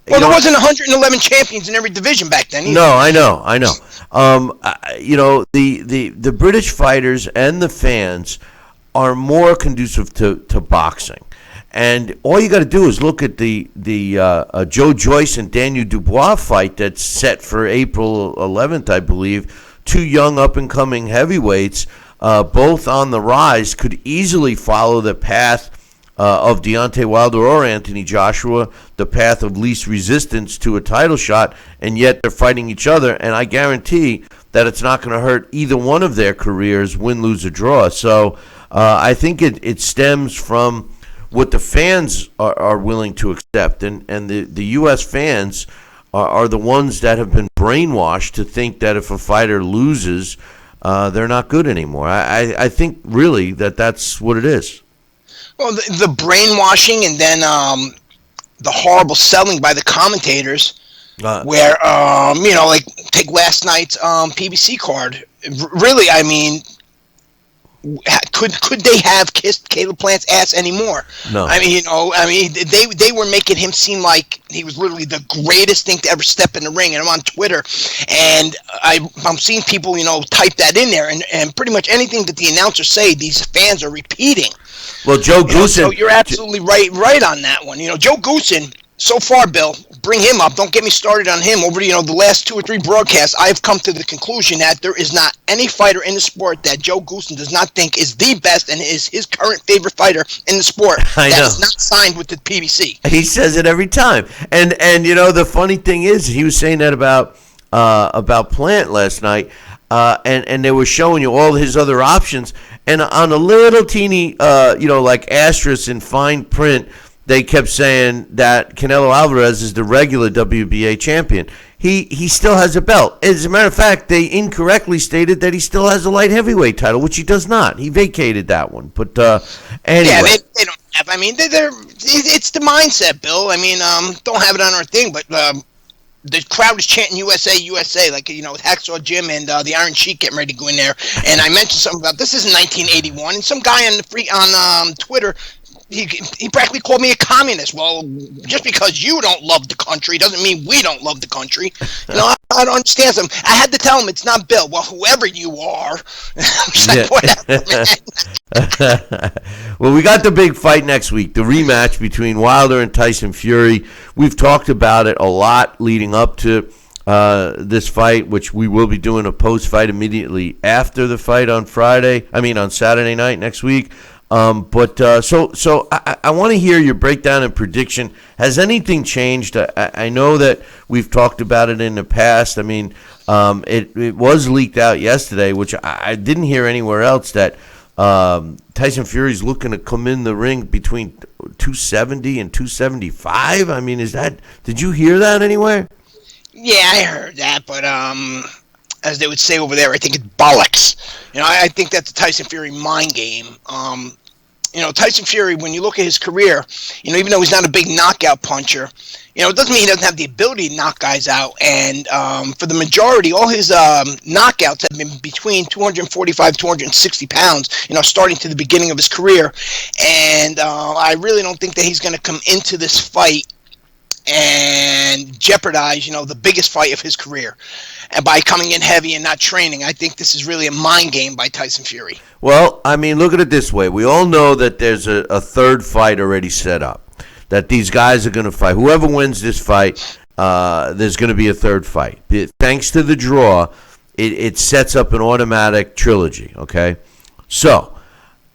Well, there wasn't 111 champions in every division back then either.
No, I know. The British fighters and the fans are more conducive to boxing. And all you got to do is look at the Joe Joyce and Daniel Dubois fight that's set for April 11th, I believe. 2 young up-and-coming heavyweights, both on the rise, could easily follow the path of Deontay Wilder or Anthony Joshua, the path of least resistance to a title shot, and yet they're fighting each other. And I guarantee that it's not going to hurt either one of their careers, win, lose, or draw. So I think it stems from what the fans are willing to accept. And the U.S. fans are the ones that have been brainwashed to think that if a fighter loses, they're not good anymore. I think really that's what it is.
Well, the brainwashing, and then the horrible selling by the commentators, where like take last night's PBC card. Really, I mean, could they have kissed Caleb Plant's ass anymore?
No.
I mean, they were making him seem like he was literally the greatest thing to ever step in the ring. And I'm on Twitter, and I'm seeing people, type that in there, and pretty much anything that the announcers say, these fans are repeating.
Well, Joe Goosen.
So you're absolutely right on that one. Joe Goosen, so far, Bill, bring him up. Don't get me started on him. Over the last 2 or 3 broadcasts, I've come to the conclusion that there is not any fighter in the sport that Joe Goosen does not think is the best and is his current favorite fighter in the sport that is not signed with the PBC.
He says it every time. And the funny thing is, he was saying that about Plant last night, and they were showing you all his other options. And on a little teeny, like asterisk in fine print, they kept saying that Canelo Alvarez is the regular WBA champion. He still has a belt. As a matter of fact, they incorrectly stated that he still has a light heavyweight title, which he does not. He vacated that one. But anyway.
Yeah, they don't have. I mean, it's the mindset, Bill. I mean, don't have it on our thing, but the crowd is chanting USA, USA, like, Hacksaw Jim and the Iron Sheik getting ready to go in there. And I mentioned something about this is 1981, and some guy on Twitter, he practically called me a communist. Well, just because you don't love the country doesn't mean we don't love the country. I don't understand something. I had to tell him it's not Bill. Well, whoever you are. I'm just like, whatever, man.
Well, we got the big fight next week, the rematch between Wilder and Tyson Fury. We've talked about it a lot leading up to this fight, which we will be doing a post-fight immediately after the fight on Saturday night next week. So I want to hear your breakdown and prediction. Has anything changed? I know that we've talked about it in the past. I mean, it was leaked out yesterday, which I didn't hear anywhere else, that Tyson Fury's looking to come in the ring between 270 and 275. I mean, did you hear that anywhere?
Yeah, I heard that, but as they would say over there, I think it's bollocks. I think that's a Tyson Fury mind game. Tyson Fury, when you look at his career, even though he's not a big knockout puncher, it doesn't mean he doesn't have the ability to knock guys out. And for the majority, all his knockouts have been between 245, 260 pounds, starting to the beginning of his career. And I really don't think that he's going to come into this fight and jeopardize, the biggest fight of his career. And by coming in heavy and not training, I think this is really a mind game by Tyson Fury.
Well, I mean, look at it this way. We all know that there's a third fight already set up, that these guys are going to fight. Whoever wins this fight, there's going to be a third fight. Thanks to the draw, it sets up an automatic trilogy, okay? So,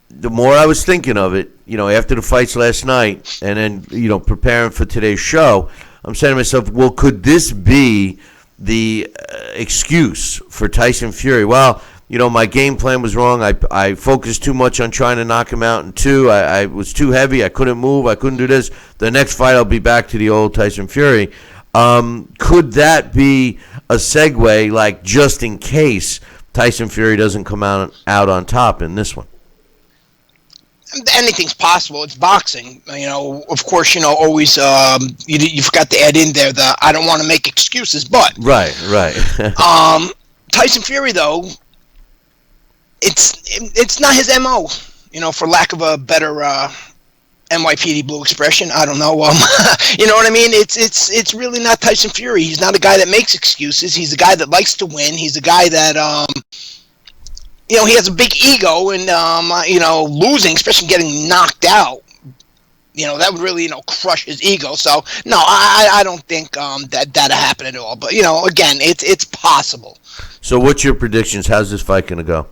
the more I was thinking of it, after the fights last night and then, preparing for today's show, I'm saying to myself, well, could this be the excuse for Tyson Fury? Well, my game plan was wrong. I focused too much on trying to knock him out in two. I was too heavy. I couldn't move. I couldn't do this. The next fight, I'll be back to the old Tyson Fury. Could that be a segue, like, just in case Tyson Fury doesn't come out on top in this one?
Anything's possible. It's boxing. Of course, always you forgot to add in there the I don't want to make excuses, but
right.
Tyson Fury, though, it's not his MO, for lack of a better NYPD Blue expression. I don't know. You know what I mean? It's really not Tyson Fury. He's not a guy that makes excuses. He's a guy that likes to win. He's a guy that he has a big ego, and losing, especially getting knocked out, that would really crush his ego. So no, I don't think that'll happen at all. But again, it's possible.
So what's your predictions? How's this fight going to go?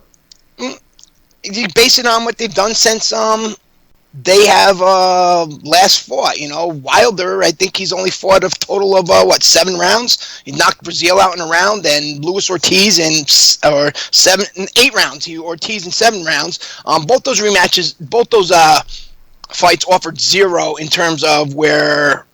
You base it on what they've done since they have last fought. Wilder, I think he's only fought a total of 7 rounds. He knocked Brazil out in a round, and Luis Ortiz in 8 rounds. Ortiz in 7 rounds. Both those rematches, both those fights offered 0 in terms of where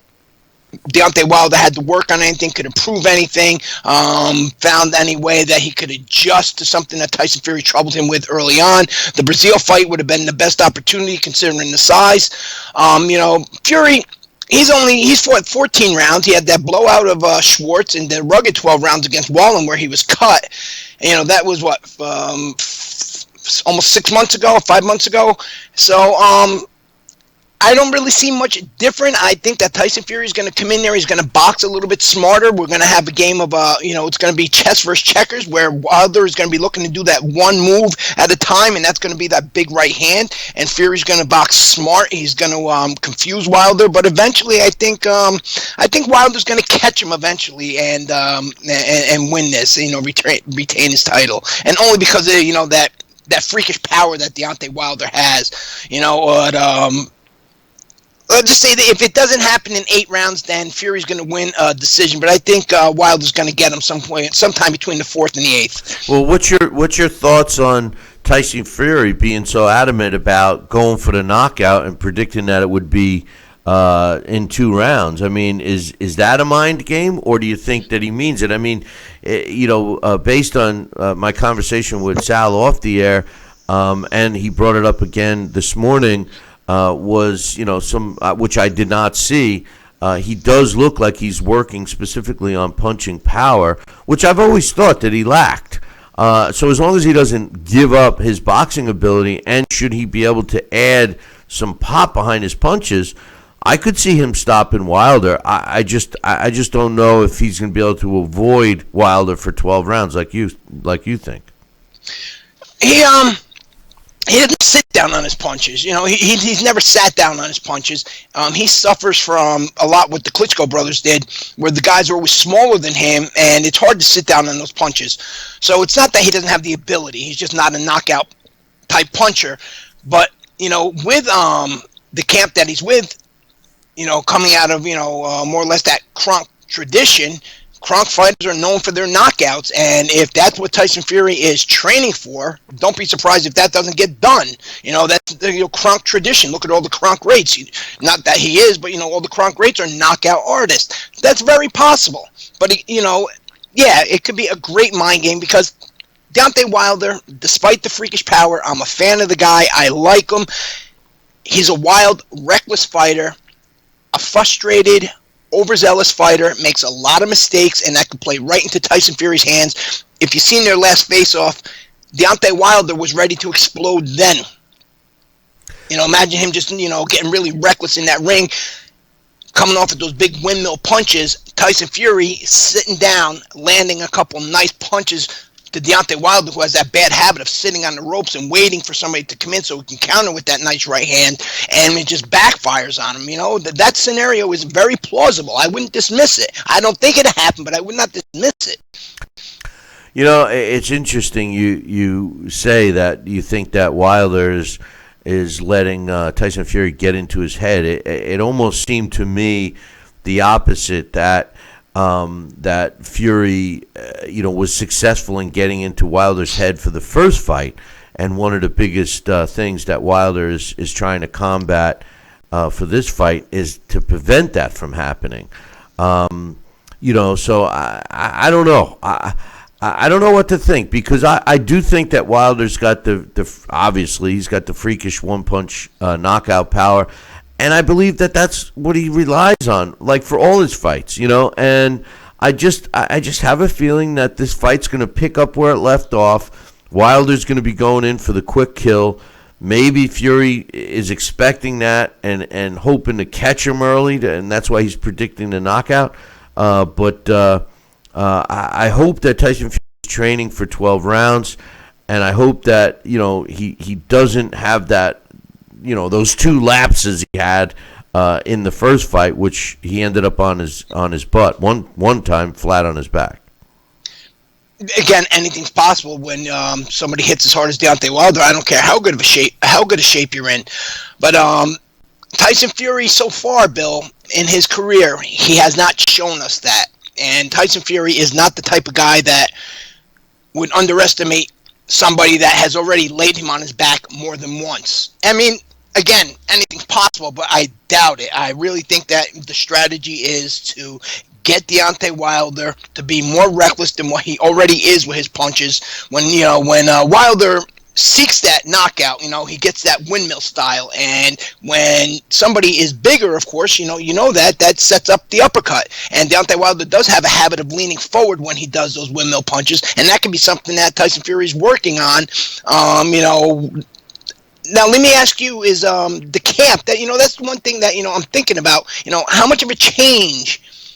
Deontay Wilder had to work on anything, could improve anything, found any way that he could adjust to something that Tyson Fury troubled him with early on. The Brazil fight would have been the best opportunity considering the size. Fury, he's fought 14 rounds. He had that blowout of Schwartz and the rugged 12 rounds against Wallen where he was cut. And, that was almost 6 months ago, 5 months ago. So, I don't really see much different. I think that Tyson Fury is going to come in there. He's going to box a little bit smarter. We're going to have a game of, it's going to be chess versus checkers, where Wilder is going to be looking to do that one move at a time, and that's going to be that big right hand. And Fury's going to box smart. He's going to confuse Wilder, but eventually, I think Wilder's going to catch him eventually and win this. Retain his title, and only because of that freakish power that Deontay Wilder has. Let's just say that if it doesn't happen in 8 rounds, then Fury's going to win a decision. But I think Wilder's going to get him sometime between the 4th and the 8th.
Well, what's your thoughts on Tyson Fury being so adamant about going for the knockout and predicting that it would be in 2 rounds? I mean, is that a mind game, or do you think that he means it? I mean, based on my conversation with Sal off the air, and he brought it up again this morning. Was some which I did not see. He does look like he's working specifically on punching power, which I've always thought that he lacked. So as long as he doesn't give up his boxing ability, and should he be able to add some pop behind his punches, I could see him stopping Wilder. I just don't know if he's going to be able to avoid Wilder for 12 rounds like you think.
He doesn't sit down on his punches. He's never sat down on his punches. He suffers from a lot what the Klitschko brothers did, where the guys are always smaller than him, and it's hard to sit down on those punches. So it's not that he doesn't have the ability. He's just not a knockout type puncher. But with the camp that he's with, coming out of more or less that Kronk tradition. Kronk fighters are known for their knockouts, and if that's what Tyson Fury is training for, don't be surprised if that doesn't get done. That's the Kronk tradition. Look at all the Kronk greats. Not that he is, but all the Kronk greats are knockout artists. That's very possible. But yeah, it could be a great mind game because Deontay Wilder, despite the freakish power, I'm a fan of the guy. I like him. He's a wild, reckless fighter, a frustrated, overzealous fighter, makes a lot of mistakes, and that could play right into Tyson Fury's hands. If you've seen their last face-off, Deontay Wilder was ready to explode then. Imagine him just, getting really reckless in that ring, coming off of those big windmill punches. Tyson Fury sitting down, landing a couple nice punches to Deontay Wilder, who has that bad habit of sitting on the ropes and waiting for somebody to come in so he can counter with that nice right hand, and it just backfires on him. That scenario is very plausible. I wouldn't dismiss it. I don't think it'll happen, but I would not dismiss it.
It's interesting you say that you think that Wilder is letting Tyson Fury get into his head. It almost seemed to me the opposite, that Fury, was successful in getting into Wilder's head for the first fight, and one of the biggest things that Wilder is trying to combat for this fight is to prevent that from happening. So I don't know. I don't know what to think, because I do think that Wilder's got obviously he's got the freakish one-punch knockout power. And I believe that that's what he relies on, like for all his fights, And I just have a feeling that this fight's going to pick up where it left off. Wilder's going to be going in for the quick kill. Maybe Fury is expecting that and hoping to catch him early, and that's why he's predicting the knockout. But I hope that Tyson Fury is training for 12 rounds, and I hope that he doesn't have that. Those two lapses he had in the first fight, which he ended up on his butt one time, flat on his back.
Again, anything's possible when somebody hits as hard as Deontay Wilder. I don't care how good a shape you're in, but Tyson Fury so far, Bill, in his career, he has not shown us that. And Tyson Fury is not the type of guy that would underestimate somebody that has already laid him on his back more than once. I mean, again, anything's possible, but I doubt it. I really think that the strategy is to get Deontay Wilder to be more reckless than what he already is with his punches. When Wilder seeks that knockout, he gets that windmill style, and when somebody is bigger, of course, that sets up the uppercut. And Deontay Wilder does have a habit of leaning forward when he does those windmill punches, and that can be something that Tyson Fury is working on. Now, let me ask you, is the camp, that that's one thing that I'm thinking about. How much of a change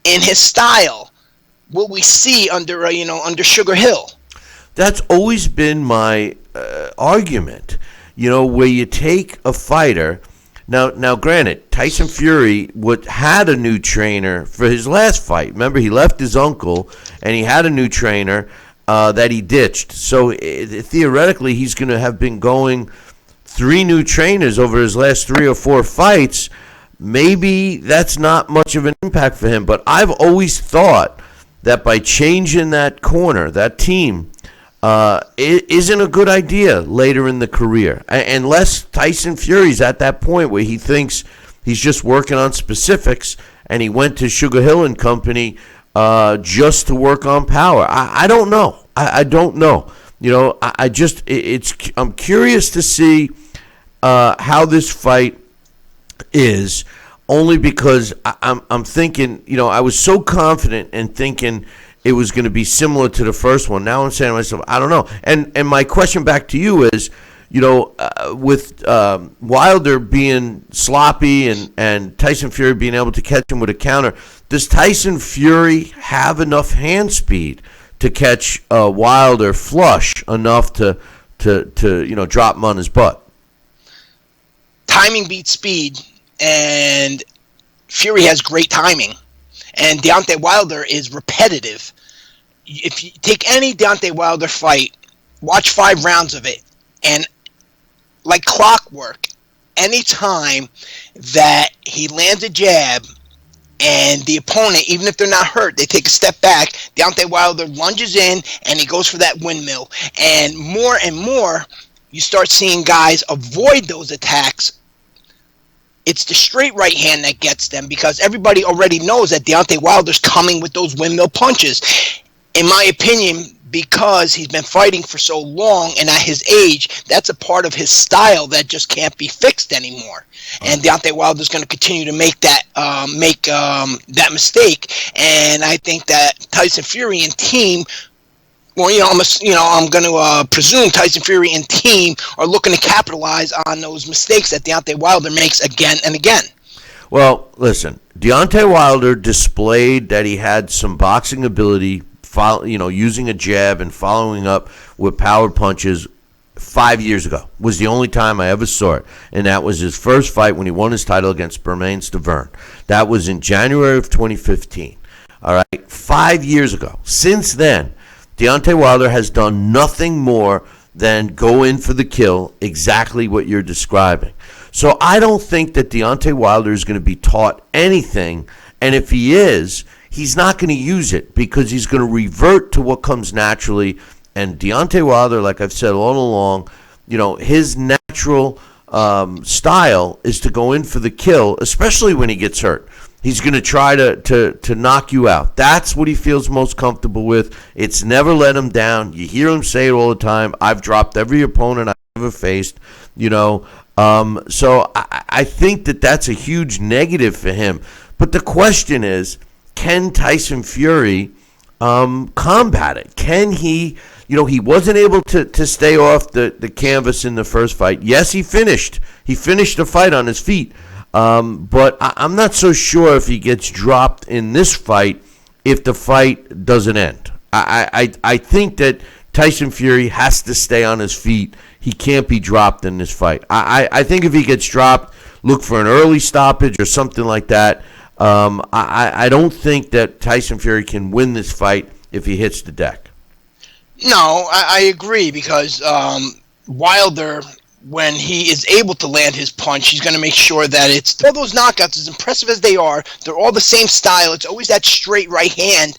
in his style will we see under Sugar Hill?
That's always been my argument. Where you take a fighter. Now, granted, Tyson Fury had a new trainer for his last fight. Remember, he left his uncle, and he had a new trainer that he ditched. So theoretically, he's going to have been going 3 new trainers over his last 3 or 4 fights. Maybe that's not much of an impact for him. But I've always thought that by changing that corner, that team, it isn't a good idea later in the career. Unless Tyson Fury's at that point where he thinks he's just working on specifics, and he went to Sugar Hill and Company just to work on power. I don't know. I don't know. I'm curious to see how this fight is, only because I'm thinking, I was so confident and thinking it was going to be similar to the first one. Now I'm saying to myself, I don't know. And my question back to you is, with Wilder being sloppy and Tyson Fury being able to catch him with a counter, does Tyson Fury have enough hand speed to catch Wilder flush enough to drop him on his butt?
Timing beats speed, and Fury has great timing. And Deontay Wilder is repetitive. If you take any Deontay Wilder fight, watch 5 rounds of it, and like clockwork, anytime that he lands a jab and the opponent, even if they're not hurt, they take a step back, Deontay Wilder lunges in and he goes for that windmill. And more, you start seeing guys avoid those attacks. It's the straight right hand that gets them because everybody already knows that Deontay Wilder's coming with those windmill punches. In my opinion, because he's been fighting for so long and at his age, that's a part of his style that just can't be fixed anymore. And Deontay Wilder's going to continue to make that mistake. And I think that Tyson Fury and team, well, I'm going to presume Tyson Fury and team are looking to capitalize on those mistakes that Deontay Wilder makes again and again.
Well, listen, Deontay Wilder displayed that he had some boxing ability, using a jab and following up with power punches 5 years ago. Was the only time I ever saw it, and that was his first fight when he won his title against Bermane Stiverne. That was in January of 2015. All right, 5 years ago. Since then, Deontay Wilder has done nothing more than go in for the kill, exactly what you're describing. So I don't think that Deontay Wilder is going to be taught anything, and if he is, he's not going to use it because he's going to revert to what comes naturally. And Deontay Wilder, like I've said all along, his natural style is to go in for the kill, especially when he gets hurt. He's going to try to knock you out. That's what he feels most comfortable with. It's never let him down. You hear him say it all the time. I've dropped every opponent I've ever faced, So I think that that's a huge negative for him. But the question is, can Tyson Fury combat it? Can he, he wasn't able to stay off the canvas in the first fight. Yes, he finished. He finished the fight on his feet. But I'm not so sure if he gets dropped in this fight if the fight doesn't end. I think that Tyson Fury has to stay on his feet. He can't be dropped in this fight. I think if he gets dropped, look for an early stoppage or something like that. I don't think that Tyson Fury can win this fight if he hits the deck.
No, I agree because Wilder, when he is able to land his punch, he's going to make sure that it's all those knockouts, as impressive as they are, they're all the same style. It's always that straight right hand.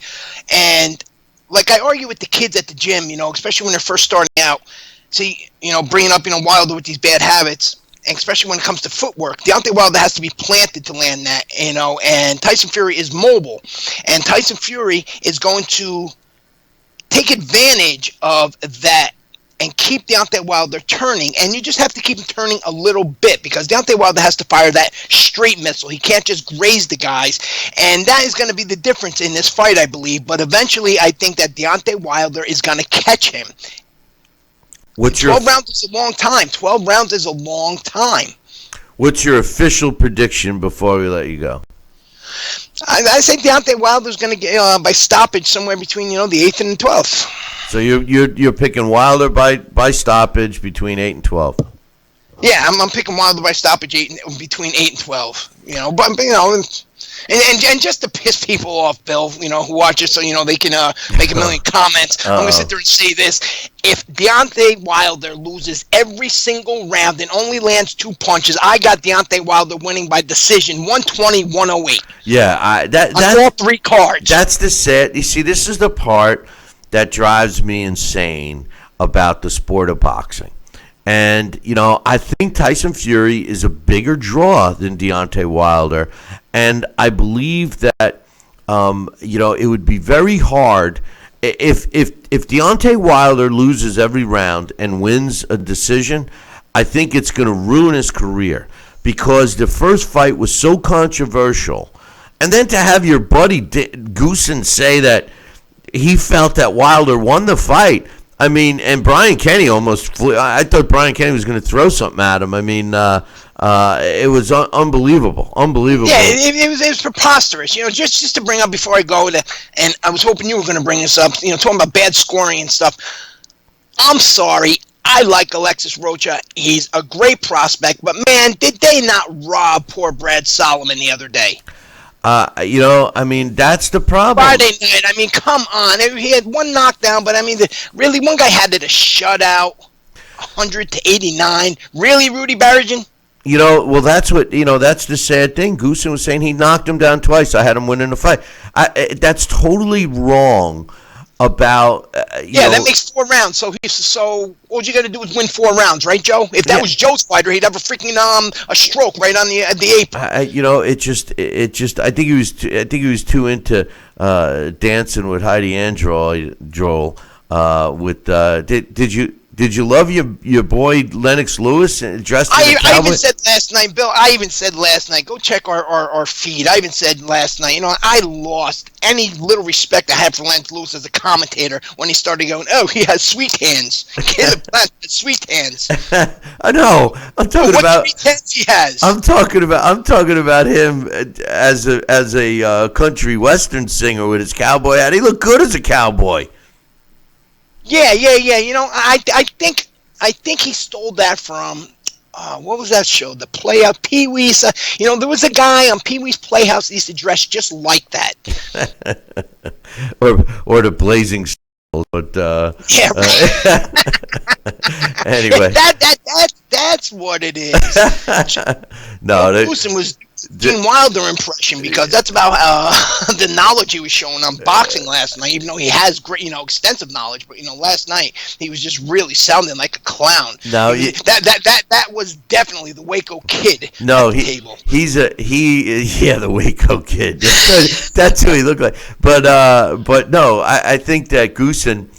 And like I argue with the kids at the gym, especially when they're first starting out, see, bringing up, Wilder with these bad habits, and especially when it comes to footwork, Deontay Wilder has to be planted to land that, and Tyson Fury is mobile. And Tyson Fury is going to take advantage of that and keep Deontay Wilder turning, and you just have to keep him turning a little bit because Deontay Wilder has to fire that straight missile. He can't just graze the guys, and that is going to be the difference in this fight, I believe. But eventually, I think that Deontay Wilder is going to catch him. 12 rounds is a long time. 12 rounds is a long time.
What's your official prediction before we let you go?
I think Deontay Wilder's going to get by stoppage somewhere between the 8th and 12th.
So you're picking Wilder by stoppage between 8 and 12.
Yeah, I'm picking Wilder by stoppage between 8 and 12. And just to piss people off, Bill, who watch it, so they can make a million comments. I'm gonna sit there and say this: if Deontay Wilder loses every single round and only lands 2 punches, I got Deontay Wilder winning by decision, 120-108.
Yeah, that's
on all 3 cards.
That's the set. You see, this is the part that drives me insane about the sport of boxing. And, I think Tyson Fury is a bigger draw than Deontay Wilder. And I believe that, it would be very hard if Deontay Wilder loses every round and wins a decision. I think it's going to ruin his career because the first fight was so controversial. And then to have your buddy Goosen say that he felt that Wilder won the fight. I mean, and Brian Kenny almost flew. I thought Brian Kenny was going to throw something at him. I mean, it was unbelievable. Unbelievable.
Yeah, it was preposterous. Just to bring up before I go, and I was hoping you were going to bring this up, talking about bad scoring and stuff. I'm sorry. I like Alexis Rocha. He's a great prospect. But, man, did they not rob poor Brad Solomon the other day?
That's the problem.
Friday night, come on. He had 1 knockdown, but, really, one guy had it a shutout. 100 to 89. Really, Rudy Barrigan?
Well, that's that's the sad thing. Goosen was saying he knocked him down twice. I had him winning the fight. That's totally wrong about,
that makes 4 rounds. So all you got to do is win 4 rounds, right, Joe? If that was Joe's fighter, he'd have a freaking a stroke right on the apron.
I think he was too into dancing with Heidi Androl. Did you love your boy Lennox Lewis dressed in a cowboy?
I even said last night, Bill. Go check our feed. I even said last night. I lost any little respect I had for Lennox Lewis as a commentator when he started going, "Oh, he has sweet hands. Caleb Plant has sweet hands."
I know. I'm talking about
what sweet hands he has.
I'm talking about him as a country western singer with his cowboy hat. He looked good as a cowboy.
Yeah. I think he stole that from what was that show? The Playout Pee Wee's. There was a guy on Pee Wee's Playhouse that used to dress just like that.
or the Blazing Saddles, but
yeah. Right.
Anyway,
that's what it is.
No,
Goosen was Gene Wilder impression because that's about the knowledge he was showing on boxing last night. Even though he has great, extensive knowledge, but last night he was just really sounding like a clown.
No,
that was definitely the Waco Kid.
No,
the
Waco Kid. That's who he looked like. But no, I think that Goosen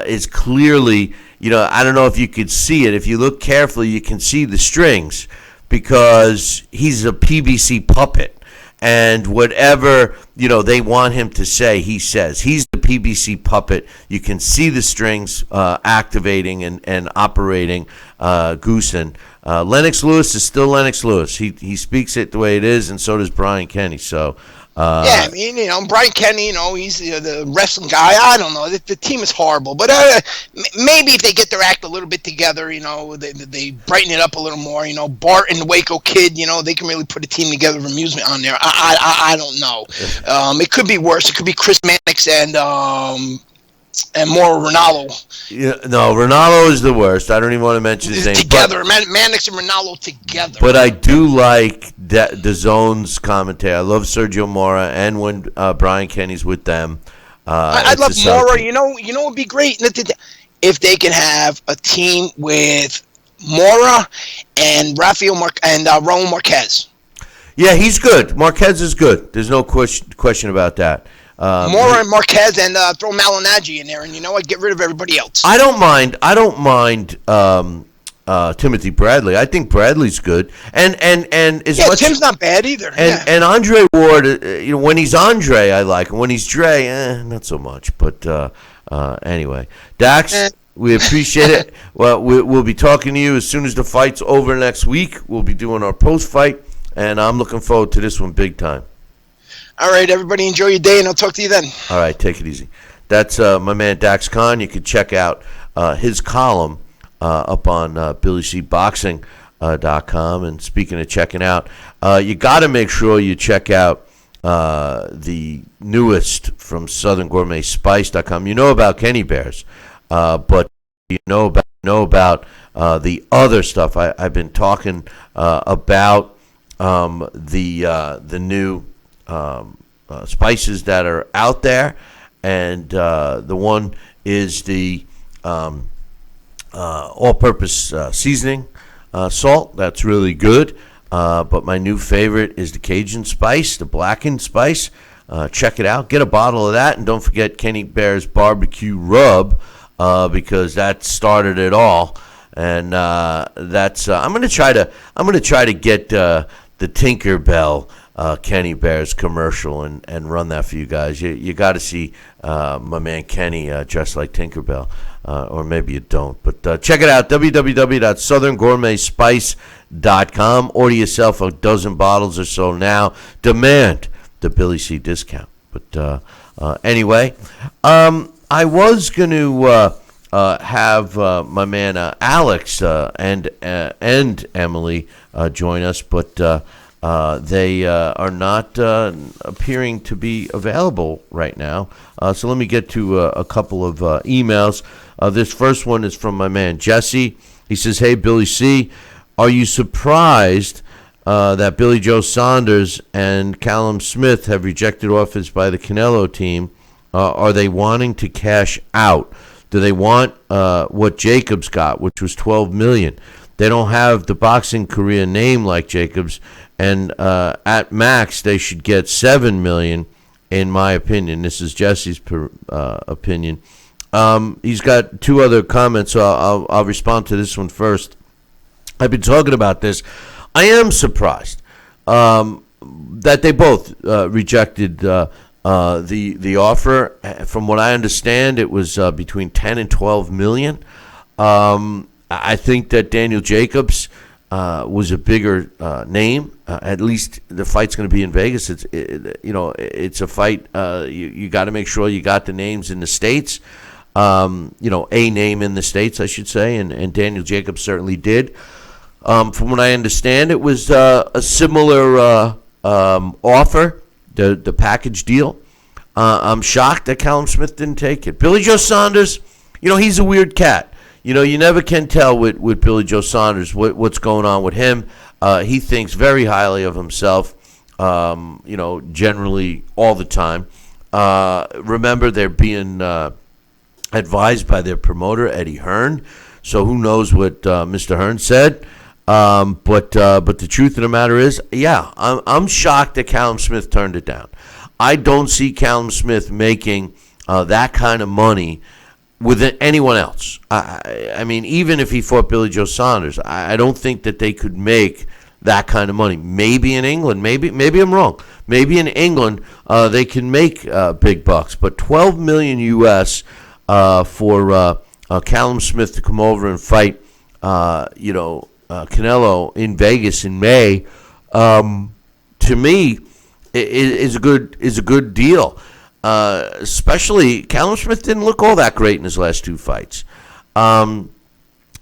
is clearly. I don't know if you could see it. If you look carefully, you can see the strings. Because he's a PBC puppet, and whatever they want him to say, he says. He's the PBC puppet. You can see the strings activating and operating Goosen. Lennox Lewis is still Lennox Lewis. He speaks it the way it is, and so does Brian Kenny. So.
Brian Kenny, he's the wrestling guy. I don't know. The team is horrible. But maybe if they get their act a little bit together, they brighten it up a little more. Bart and the Waco Kid, they can really put a team together of amusement on there. I don't know. It could be worse. It could be Chris Mannix and more Ronaldo.
Ronaldo is the worst. I don't even want to mention his name.
Together, Mannix and Ronaldo together.
But I do like the Zone's commentary. I love Sergio Mora, and when Brian Kenny's with them.
I love Mora. It would be great if they can have a team with Mora and Raul Marquez.
Yeah, he's good. Marquez is good. There's no question about that.
Mora and Marquez and throw Malignaggi in there, and get rid of everybody else.
I don't mind Timothy Bradley. I think Bradley's good, and as much.
Tim's not bad either.
And Andre Ward, when he's Andre, I like him. When he's Dre, not so much. But anyway, Dax, we appreciate it. Well, we'll be talking to you as soon as the fight's over next week. We'll be doing our post fight, and I'm looking forward to this one big time.
All right, everybody, enjoy your day, and I'll talk to you then.
All right, take it easy. That's my man Dax Khan. You can check out his column up on BillyCBoxing.com. And speaking of checking out, you got to make sure you check out the newest from SouthernGourmetSpice.com. You know about Kenny Bears, but you know about the other stuff. I've been talking about the new spices that are out there, and the one is the all-purpose seasoning salt. That's really good, but my new favorite is the Cajun spice, the blackened spice. Check it out. Get a bottle of that, and don't forget Kenny Bear's barbecue rub, because that started it all. And that's I'm gonna try to get the Tinkerbell Kenny Bears commercial and run that for you guys. You got to see my man Kenny dressed like Tinkerbell, or maybe you don't. But check it out, www.southerngourmetspice.com. Order yourself a dozen bottles or so now. Demand the Billy C discount. But anyway, I was going to have my man Alex and Emily join us, but they are not appearing to be available right now. So let me get to a couple of emails. This first one is from my man Jesse. He says, "Hey, Billy C, are you surprised that Billy Joe Saunders and Callum Smith have rejected offers by the Canelo team? Are they wanting to cash out? Do they want what Jacobs got, which was $12 million? They don't have the boxing career name like Jacobs, and at max they should get $7 million, in my opinion." This is Jesse's opinion. He's got two other comments, so I'll respond to this one first. I've been talking about this. I am surprised that they both rejected the offer. From what I understand, it was between 10 and 12 million. I think that Daniel Jacobs was a bigger name. At least the fight's going to be in Vegas. It's a fight. You got to make sure you got the names in the States. A name in the States, I should say, and Daniel Jacobs certainly did. From what I understand, it was a similar offer, the package deal. I'm shocked that Callum Smith didn't take it. Billy Joe Saunders, he's a weird cat. You never can tell with Billy Joe Saunders what's going on with him. He thinks very highly of himself, generally all the time. Remember, they're being advised by their promoter, Eddie Hearn. So who knows what Mr. Hearn said. But the truth of the matter is, I'm shocked that Callum Smith turned it down. I don't see Callum Smith making that kind of money with anyone else. I mean, even if he fought Billy Joe Saunders, I don't think that they could make that kind of money. Maybe in England, maybe I'm wrong. Maybe in England they can make big bucks, but $12 million US for Callum Smith to come over and fight, Canelo in Vegas in May, to me, is a good deal. Especially Callum Smith didn't look all that great in his last two fights. And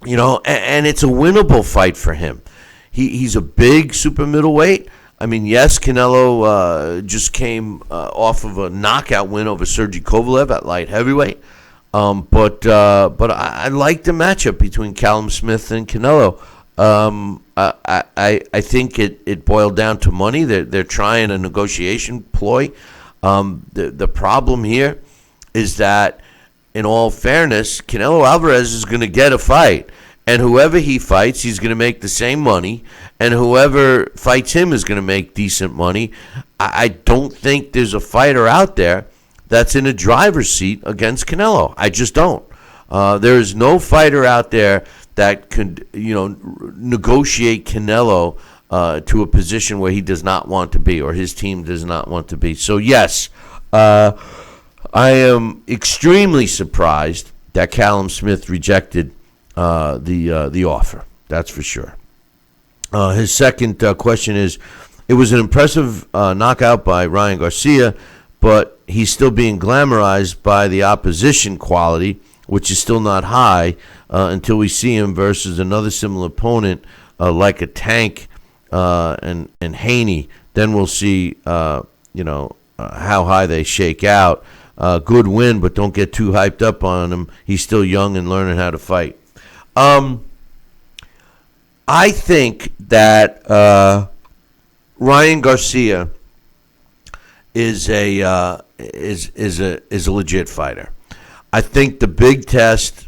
it's a winnable fight for him. He's a big super middleweight. I mean, yes, Canelo just came off of a knockout win over Sergey Kovalev at light heavyweight. But I like the matchup between Callum Smith and Canelo. I think it boiled down to money. They're trying a negotiation ploy. The problem here is that, in all fairness, Canelo Alvarez is going to get a fight, and whoever he fights, he's going to make the same money, and whoever fights him is going to make decent money. I don't think there's a fighter out there that's in a driver's seat against Canelo. I just don't. There is no fighter out there that could, negotiate Canelo to a position where he does not want to be, or his team does not want to be. So yes, I am extremely surprised that Callum Smith rejected the offer. That's for sure. His second question is, it was an impressive knockout by Ryan Garcia, but he's still being glamorized by the opposition quality, which is still not high until we see him versus another similar opponent like a Tank and Haney. Then we'll see, how high they shake out. Good win, but don't get too hyped up on him. He's still young and learning how to fight. I think that Ryan Garcia is a legit fighter. I think the big test,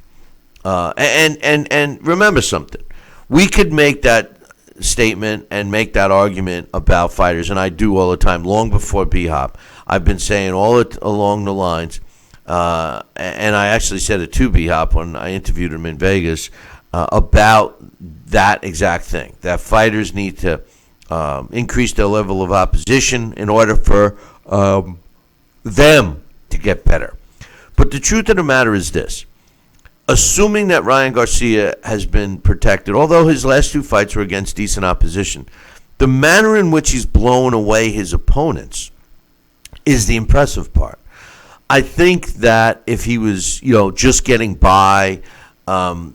and remember something, we could make that statement and make that argument about fighters, and I do all the time. Long before B-Hop, I've been saying all along the lines, and I actually said it to B-Hop when I interviewed him in Vegas about that exact thing, that fighters need to increase their level of opposition in order for them to get better. But the truth of the matter is this. Assuming that Ryan Garcia has been protected, although his last two fights were against decent opposition, the manner in which he's blown away his opponents is the impressive part. I think that if he was, just getting by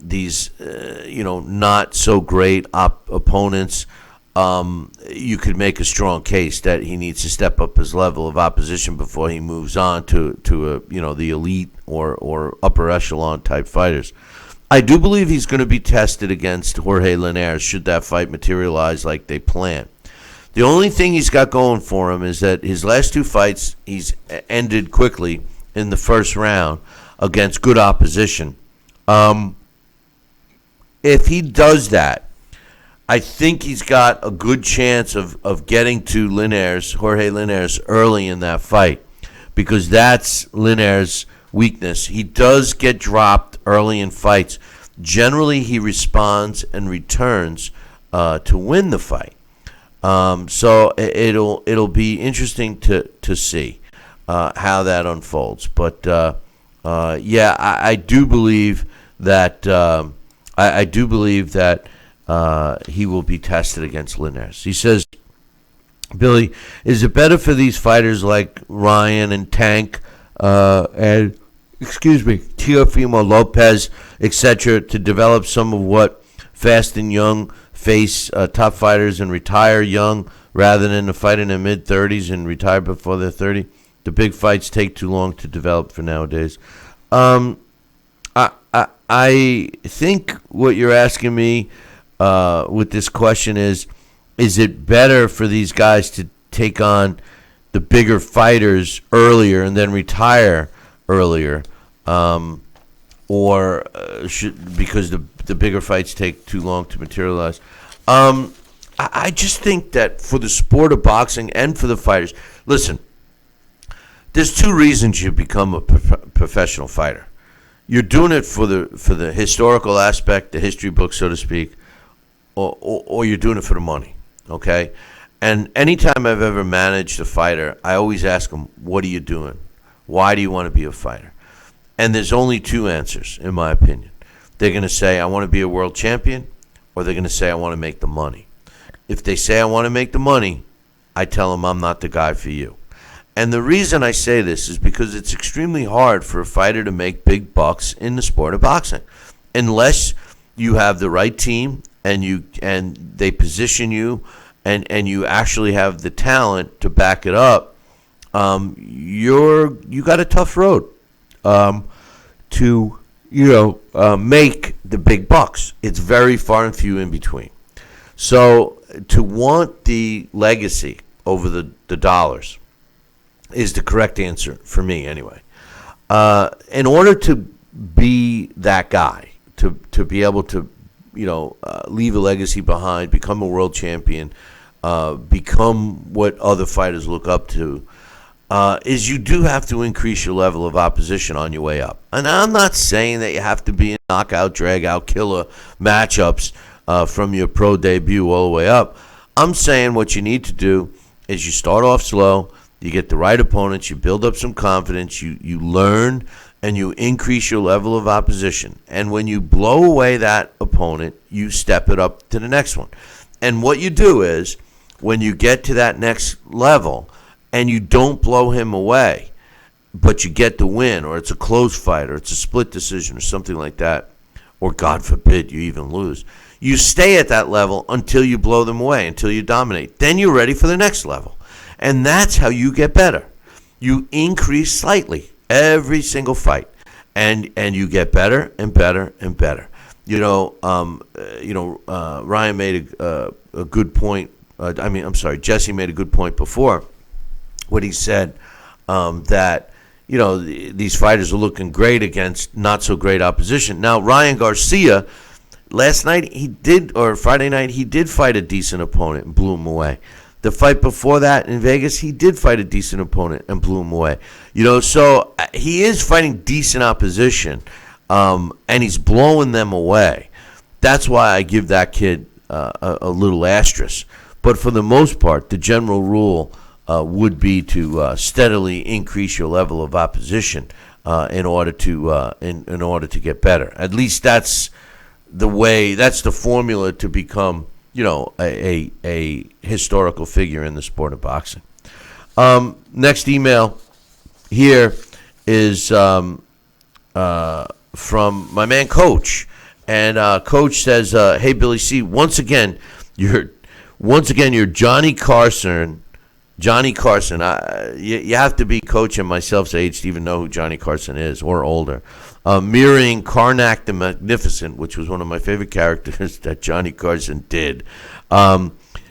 these, not so great opponents, you could make a strong case that he needs to step up his level of opposition before he moves on to the elite or upper echelon type fighters. I do believe he's going to be tested against Jorge Linares should that fight materialize like they plan. The only thing he's got going for him is that his last 2 fights he's ended quickly in the first round against good opposition. If he does that, I think he's got a good chance of getting to Jorge Linares, early in that fight, because that's Linares' weakness. He does get dropped early in fights. Generally, he responds and returns to win the fight. So it'll be interesting to see how that unfolds. But I do believe that I do believe that he will be tested against Linares. He says, Billy, is it better for these fighters like Ryan and Tank and Teofimo Lopez, etc., to develop some of what fast and young face top fighters and retire young rather than to fight in their mid-30s and retire before they're 30? The big fights take too long to develop for nowadays. I think what you're asking me with this question is it better for these guys to take on the bigger fighters earlier and then retire earlier, or because the bigger fights take too long to materialize? I just think that for the sport of boxing and for the fighters, listen, there's 2 reasons you become a professional fighter. You're doing it for the historical aspect, the history book, so to speak, or you're doing it for the money, okay? And anytime I've ever managed a fighter, I always ask them, what are you doing? Why do you want to be a fighter? And there's only 2 answers, in my opinion. They're going to say, I want to be a world champion, or they're going to say, I want to make the money. If they say, I want to make the money, I tell them I'm not the guy for you. And the reason I say this is because it's extremely hard for a fighter to make big bucks in the sport of boxing, unless you have the right team and they position you and you actually have the talent to back it up. You got a tough road to make the big bucks. It's very far and few in between. So to want the legacy over the dollars is the correct answer for me anyway. In order to be that guy, to be able to leave a legacy behind, become a world champion, become what other fighters look up to, is you do have to increase your level of opposition on your way up. And I'm not saying that you have to be in knockout, drag-out, killer matchups from your pro debut all the way up. I'm saying what you need to do is you start off slow, you get the right opponents, you build up some confidence, you learn, and you increase your level of opposition. And when you blow away that opponent, you step it up to the next one. And what you do is, when you get to that next level, and you don't blow him away, but you get the win, or it's a close fight, or it's a split decision, or something like that, or God forbid you even lose, you stay at that level until you blow them away, until you dominate. Then you're ready for the next level. And that's how you get better. You increase slightly every single fight, and you get better and better and better. Ryan made a good point. Jesse made a good point before when he said that these fighters are looking great against not so great opposition. Now Ryan Garcia, Friday night he did fight a decent opponent and blew him away. The fight before that in Vegas, he did fight a decent opponent and blew him away. So he is fighting decent opposition, and he's blowing them away. That's why I give that kid a little asterisk. But for the most part, the general rule would be to steadily increase your level of opposition in order to get better. At least that's the way. That's the formula to become a historical figure in the sport of boxing. Next email here is from my man Coach, and Coach says, "Hey Billy C, once again you're Johnny Carson Johnny Carson. You have to be coaching myself's age to even know who Johnny Carson is, or older. Mirroring Karnak the Magnificent, which was one of my favorite characters that Johnny Carson did.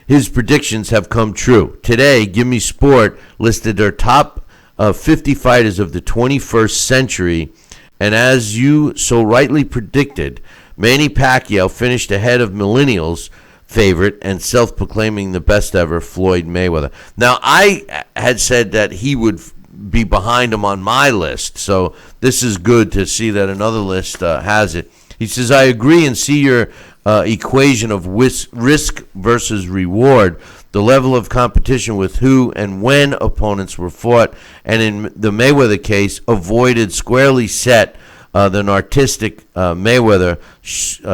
His predictions have come true. Today, Gimme Sport listed their top 50 fighters of the 21st century, and as you so rightly predicted, Manny Pacquiao finished ahead of millennials' favorite and self-proclaiming the best ever, Floyd Mayweather. Now, I had said that he would be behind him on my list, so this is good to see that another list has it. He says, I agree and see your equation of risk versus reward, the level of competition with who and when opponents were fought, and in the Mayweather case, avoided squarely set than artistic Mayweather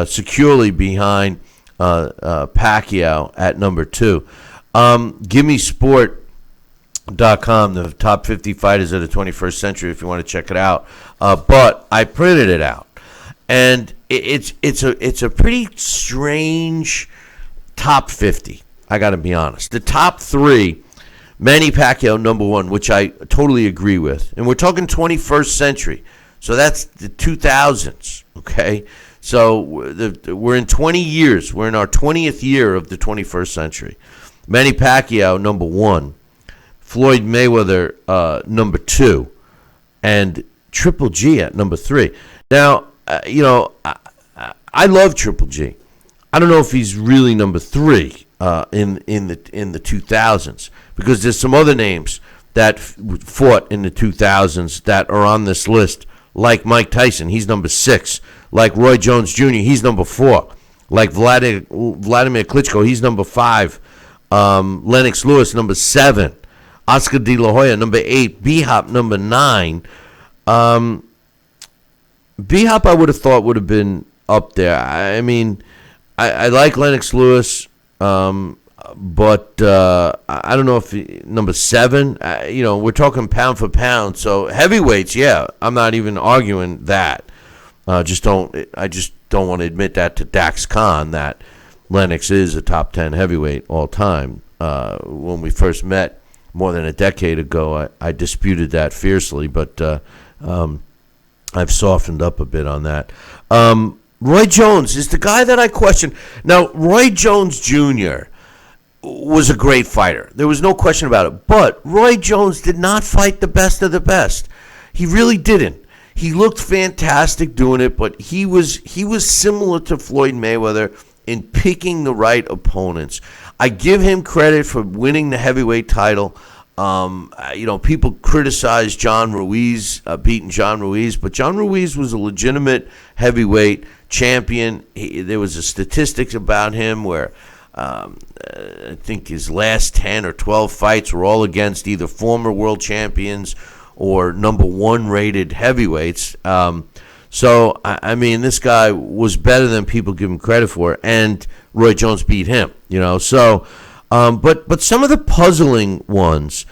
securely behind Pacquiao at number 2. GimmeSport.com, the top 50 fighters of the 21st century, if you want to check it out. But I printed it out, and it's a pretty strange top 50. I got to be honest. The top 3, Manny Pacquiao number 1, which I totally agree with, and we're talking 21st century, so that's the 2000s. Okay, so we're in 20 years. We're in our 20th year of the 21st century. Manny Pacquiao number 1, Floyd Mayweather number 2, and Triple G at number 3. Now, I love Triple G. I don't know if he's really number 3 in the 2000s, because there's some other names that fought in the 2000s that are on this list, like Mike Tyson. He's number 6. Like Roy Jones Jr., he's number 4. Like Vladimir Klitschko, he's number 5. Lennox Lewis, number 7. Oscar De La Hoya, number 8. B-Hop, number 9. B-Hop, I would have thought would have been up there. I mean, I like Lennox Lewis, but I don't know if number 7. We're talking pound for pound, so heavyweights. Yeah, I'm not even arguing that. I just don't want to admit that to Dax Khan that Lennox is a top 10 heavyweight all time. When we first met more than a decade ago, I disputed that fiercely, but I've softened up a bit on that. Roy Jones is the guy that I question. Now, Roy Jones Jr. was a great fighter. There was no question about it. But Roy Jones did not fight the best of the best. He really didn't. He looked fantastic doing it, but he was similar to Floyd Mayweather in picking the right opponents. I give him credit for winning the heavyweight title. People criticize John Ruiz beating John Ruiz, but John Ruiz was a legitimate heavyweight champion. There was a statistics about him where I think his last 10 or 12 fights were all against either former world champions or number 1 rated heavyweights. So this guy was better than people give him credit for, and Roy Jones beat him. So. But some of the puzzling ones,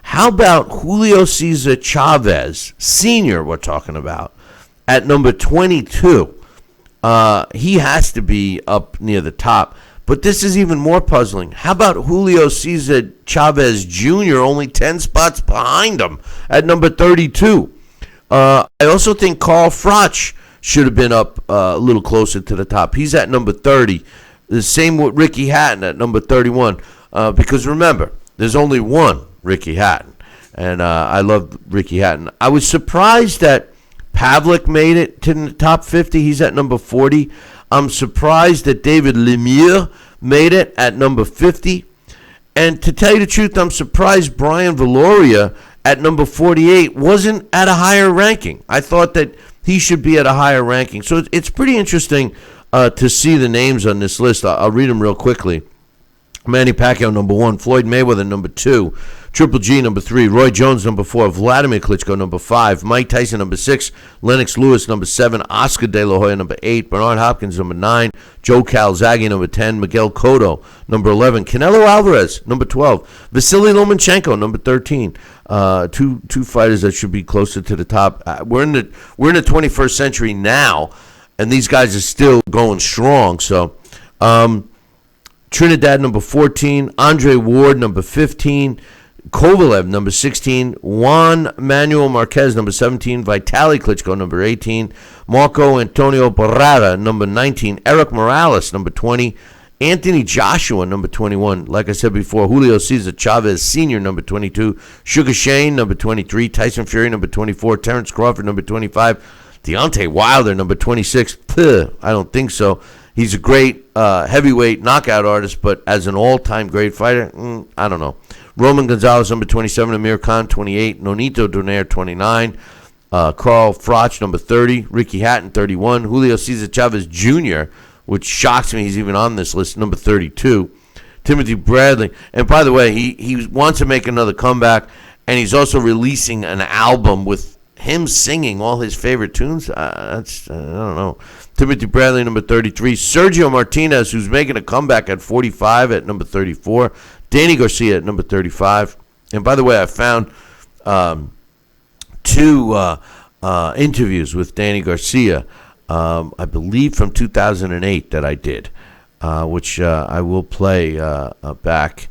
how about Julio Cesar Chavez Sr., we're talking about, at number 22? He has to be up near the top. But this is even more puzzling. How about Julio Cesar Chavez Jr., only 10 spots behind him at number 32? I also think Carl Froch should have been up a little closer to the top. He's at number 30. The same with Ricky Hatton at number 31. Because remember, there's only one Ricky Hatton. And I love Ricky Hatton. I was surprised that Pavlik made it to the top 50. He's at number 40. I'm surprised that David Lemieux made it at number 50. And to tell you the truth, I'm surprised Brian Valoria at number 48 wasn't at a higher ranking. I thought that he should be at a higher ranking. So it's pretty interesting to see the names on this list. I'll read them real quickly. Manny Pacquiao, number 1. Floyd Mayweather, number 2. Triple G, number 3. Roy Jones, number 4. Vladimir Klitschko, number 5. Mike Tyson, number 6. Lennox Lewis, number 7. Oscar De La Hoya, number 8. Bernard Hopkins, number 9. Joe Calzaghe, number 10. Miguel Cotto, number 11. Canelo Alvarez, number 12. Vasily Lomachenko, number 13. Two fighters that should be closer to the top. We're in the 21st century now, and these guys are still going strong. So, Trinidad, number 14. Andre Ward, number 15. Kovalev, number 16. Juan Manuel Marquez, number 17. Vitaly Klitschko, number 18. Marco Antonio Barrera, number 19. Eric Morales, number 20. Anthony Joshua, number 21. Like I said before, Julio Cesar Chavez Sr., number 22. Sugar Shane, number 23. Tyson Fury, number 24. Terrence Crawford, number 25. Deontay Wilder, number 26. I don't think so. He's a great heavyweight knockout artist, but as an all-time great fighter, I don't know. Roman Gonzalez, number 27. Amir Khan, 28. Nonito Donaire, 29. Carl Froch, number 30. Ricky Hatton, 31. Julio Cesar Chavez Jr., which shocks me he's even on this list, number 32. Timothy Bradley. And by the way, he wants to make another comeback, and he's also releasing an album with him singing all his favorite tunes. I don't know. Timothy Bradley, number 33. Sergio Martinez, who's making a comeback at 45 at number 34. Danny Garcia at number 35. And by the way, I found two interviews with Danny Garcia, I believe from 2008 that I did, which I will play back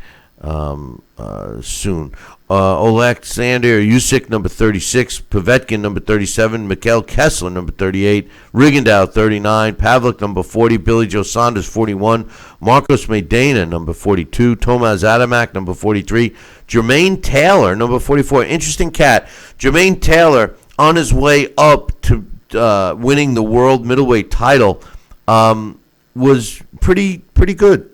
soon. Alexander Usyk, number 36. Povetkin, number 37. Mikhail Kessler, number 38. Rigondeaux, 39. Pavlik, number 40. Billy Joe Saunders, 41. Marcos Maidana, number 42. Tomas Adamak, number 43. Jermaine Taylor, number 44. Interesting cat. Jermaine Taylor, on his way up to winning the world middleweight title, was pretty good.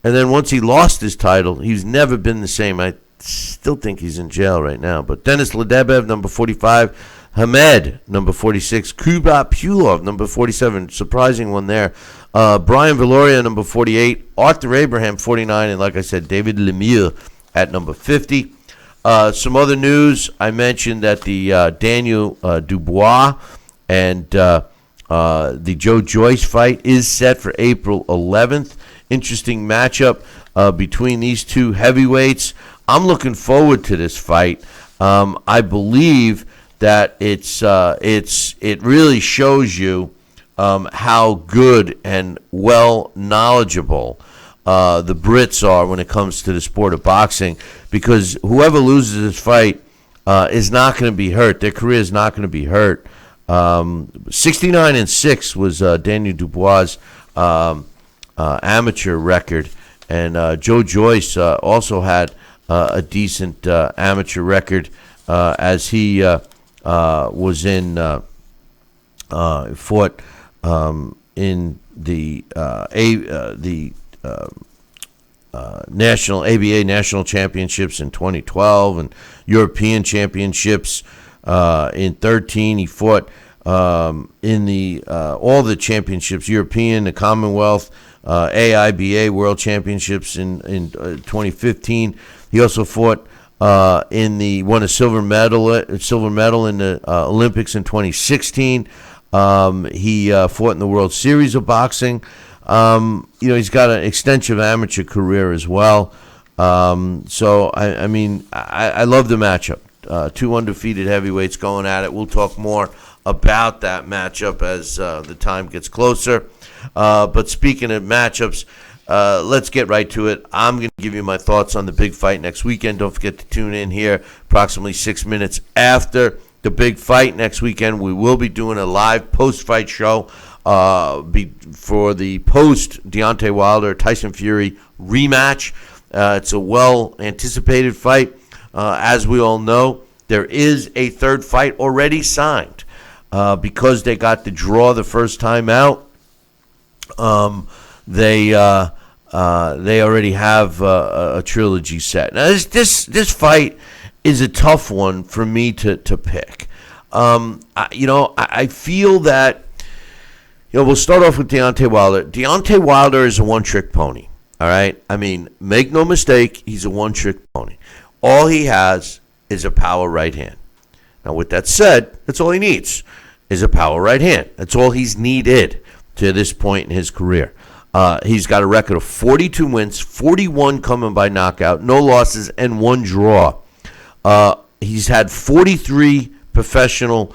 And then once he lost his title, he's never been the same. I still think he's in jail right now. But Denis Ledebev, number 45. Hamed, number 46. Kuba Pulov, number 47. Surprising one there. Brian Valoria, number 48. Arthur Abraham, 49. And like I said, David Lemieux at number 50. Some other news. I mentioned that the Daniel Dubois and the Joe Joyce fight is set for April 11th. Interesting matchup between these two heavyweights. I'm looking forward to this fight. I believe that it really shows you how good and well knowledgeable the Brits are when it comes to the sport of boxing, because whoever loses this fight is not going to be hurt. Their career is not going to be hurt. 69-6 was Daniel Dubois' amateur record, and Joe Joyce also had a decent amateur record as he was in fought in the national ABA national championships in 2012 and European championships in 13. He fought in the all the championships, European, the Commonwealth, AIBA World Championships in 2015. He also fought won a silver medal in the Olympics in 2016. He fought in the World Series of Boxing. He's got an extensive amateur career as well. So I mean, I love the matchup. Two undefeated heavyweights going at it. We'll talk more about that matchup as the time gets closer. But speaking of matchups, let's get right to it. I'm going to give you my thoughts on the big fight next weekend. Don't forget to tune in here approximately 6 minutes after the big fight next weekend. We will be doing a live post-fight show for the post-Deontay Wilder Tyson Fury rematch. It's a well-anticipated fight. As we all know, there is a third fight already signed because they got the draw the first time out. They already have a trilogy set. Now, this fight is a tough one for me to pick. I feel that, we'll start off with Deontay Wilder. Deontay Wilder is a one-trick pony, all right? I mean, make no mistake, he's a one-trick pony. All he has is a power right hand. Now, with that said, that's all he needs is a power right hand. That's all he's needed to this point in his career. He's got a record of 42 wins, 41 coming by knockout, no losses, and 1 draw. He's had 43 professional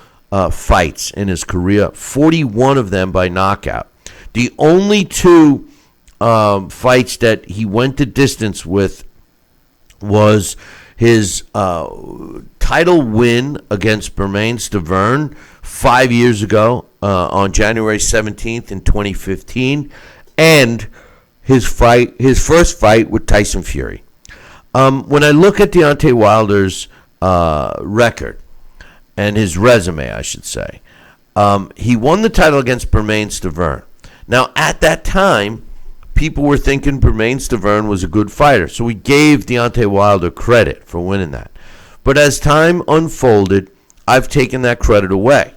fights in his career, 41 of them by knockout. The only 2 fights that he went the distance with was His title win against Bermain Stavern 5 years ago on January 17th in 2015, and his first fight with Tyson Fury. When I look at Deontay Wilder's record and his resume, I should say, he won the title against Bermain Stavern. Now, at that time, people were thinking Bermain Stavern was a good fighter, so we gave Deontay Wilder credit for winning that. But as time unfolded, I've taken that credit away.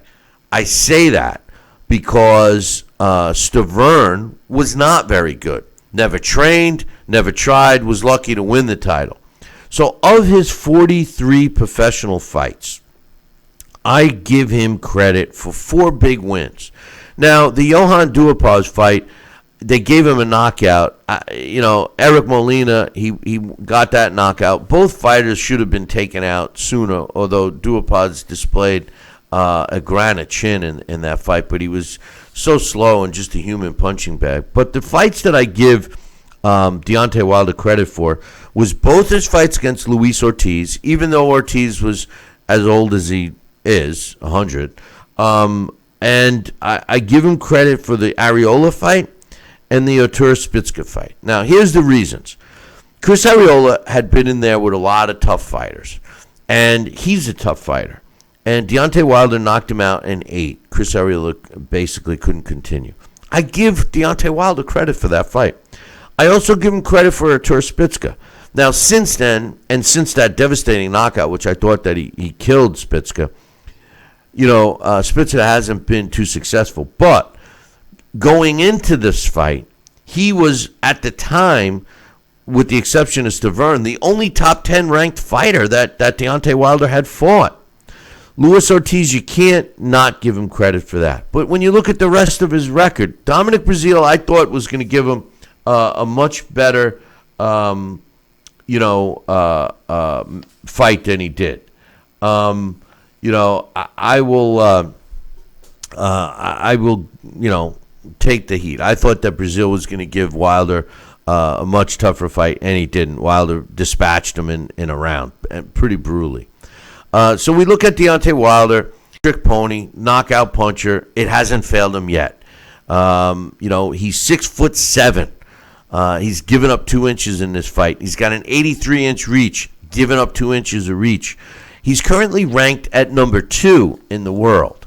I say that because Stavern was not very good. Never trained, never tried, was lucky to win the title. So of his 43 professional fights, I give him credit for 4 big wins. Now, the Johann Duhaupas fight, they gave him a knockout. Eric Molina, he got that knockout. Both fighters should have been taken out sooner, although Duhaupas displayed a granite chin in that fight, but he was so slow and just a human punching bag. But the fights that I give Deontay Wilder credit for was both his fights against Luis Ortiz, even though Ortiz was as old as he is, 100. And I give him credit for the Areola fight and the Artur Spitzka fight. Now, here's the reasons. Chris Areola had been in there with a lot of tough fighters, and he's a tough fighter. And Deontay Wilder knocked him out in 8. Chris Areola basically couldn't continue. I give Deontay Wilder credit for that fight. I also give him credit for Artur Spitzka. Now, since then, and since that devastating knockout, which I thought that he killed Spitzka, Spitzka hasn't been too successful. But going into this fight, he was, at the time, with the exception of Stavern, the only top 10 ranked fighter that Deontay Wilder had fought. Luis Ortiz, you can't not give him credit for that. But when you look at the rest of his record, Dominic Breazeale, I thought was going to give him a much better, fight than he did. I will, take the heat. I thought that Breazeale was going to give Wilder a much tougher fight, and he didn't. Wilder dispatched him in a round, and pretty brutally. So we look at Deontay Wilder, trick pony, knockout puncher. It hasn't failed him yet. He's 6'7". He's given up 2 inches in this fight. He's got an 83-inch reach, given up 2 inches of reach. He's currently ranked at number 2 in the world.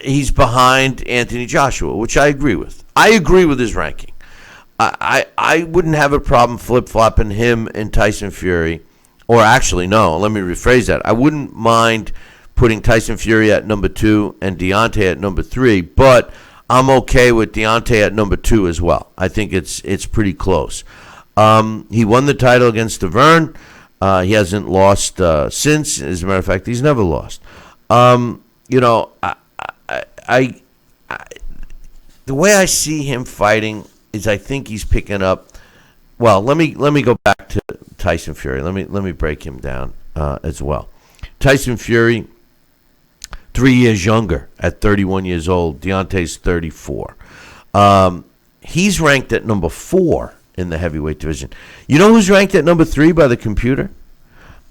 He's behind Anthony Joshua, which I agree with. I agree with his ranking. I wouldn't have a problem flip-flopping him and Tyson Fury. Or actually, no, let me rephrase that. I wouldn't mind putting Tyson Fury at number 2 and Deontay at number 3, but I'm okay with Deontay at number 2 as well. I think it's pretty close. He won the title against Stavern. He hasn't lost since. As a matter of fact, he's never lost. The way I see him fighting is I think he's picking up. Well, let me go back to Tyson Fury. Let me break him down as well. Tyson Fury, 3 years younger at 31 years old. Deontay's 34. He's ranked at number 4 in the heavyweight division. You know who's ranked at number 3 by the computer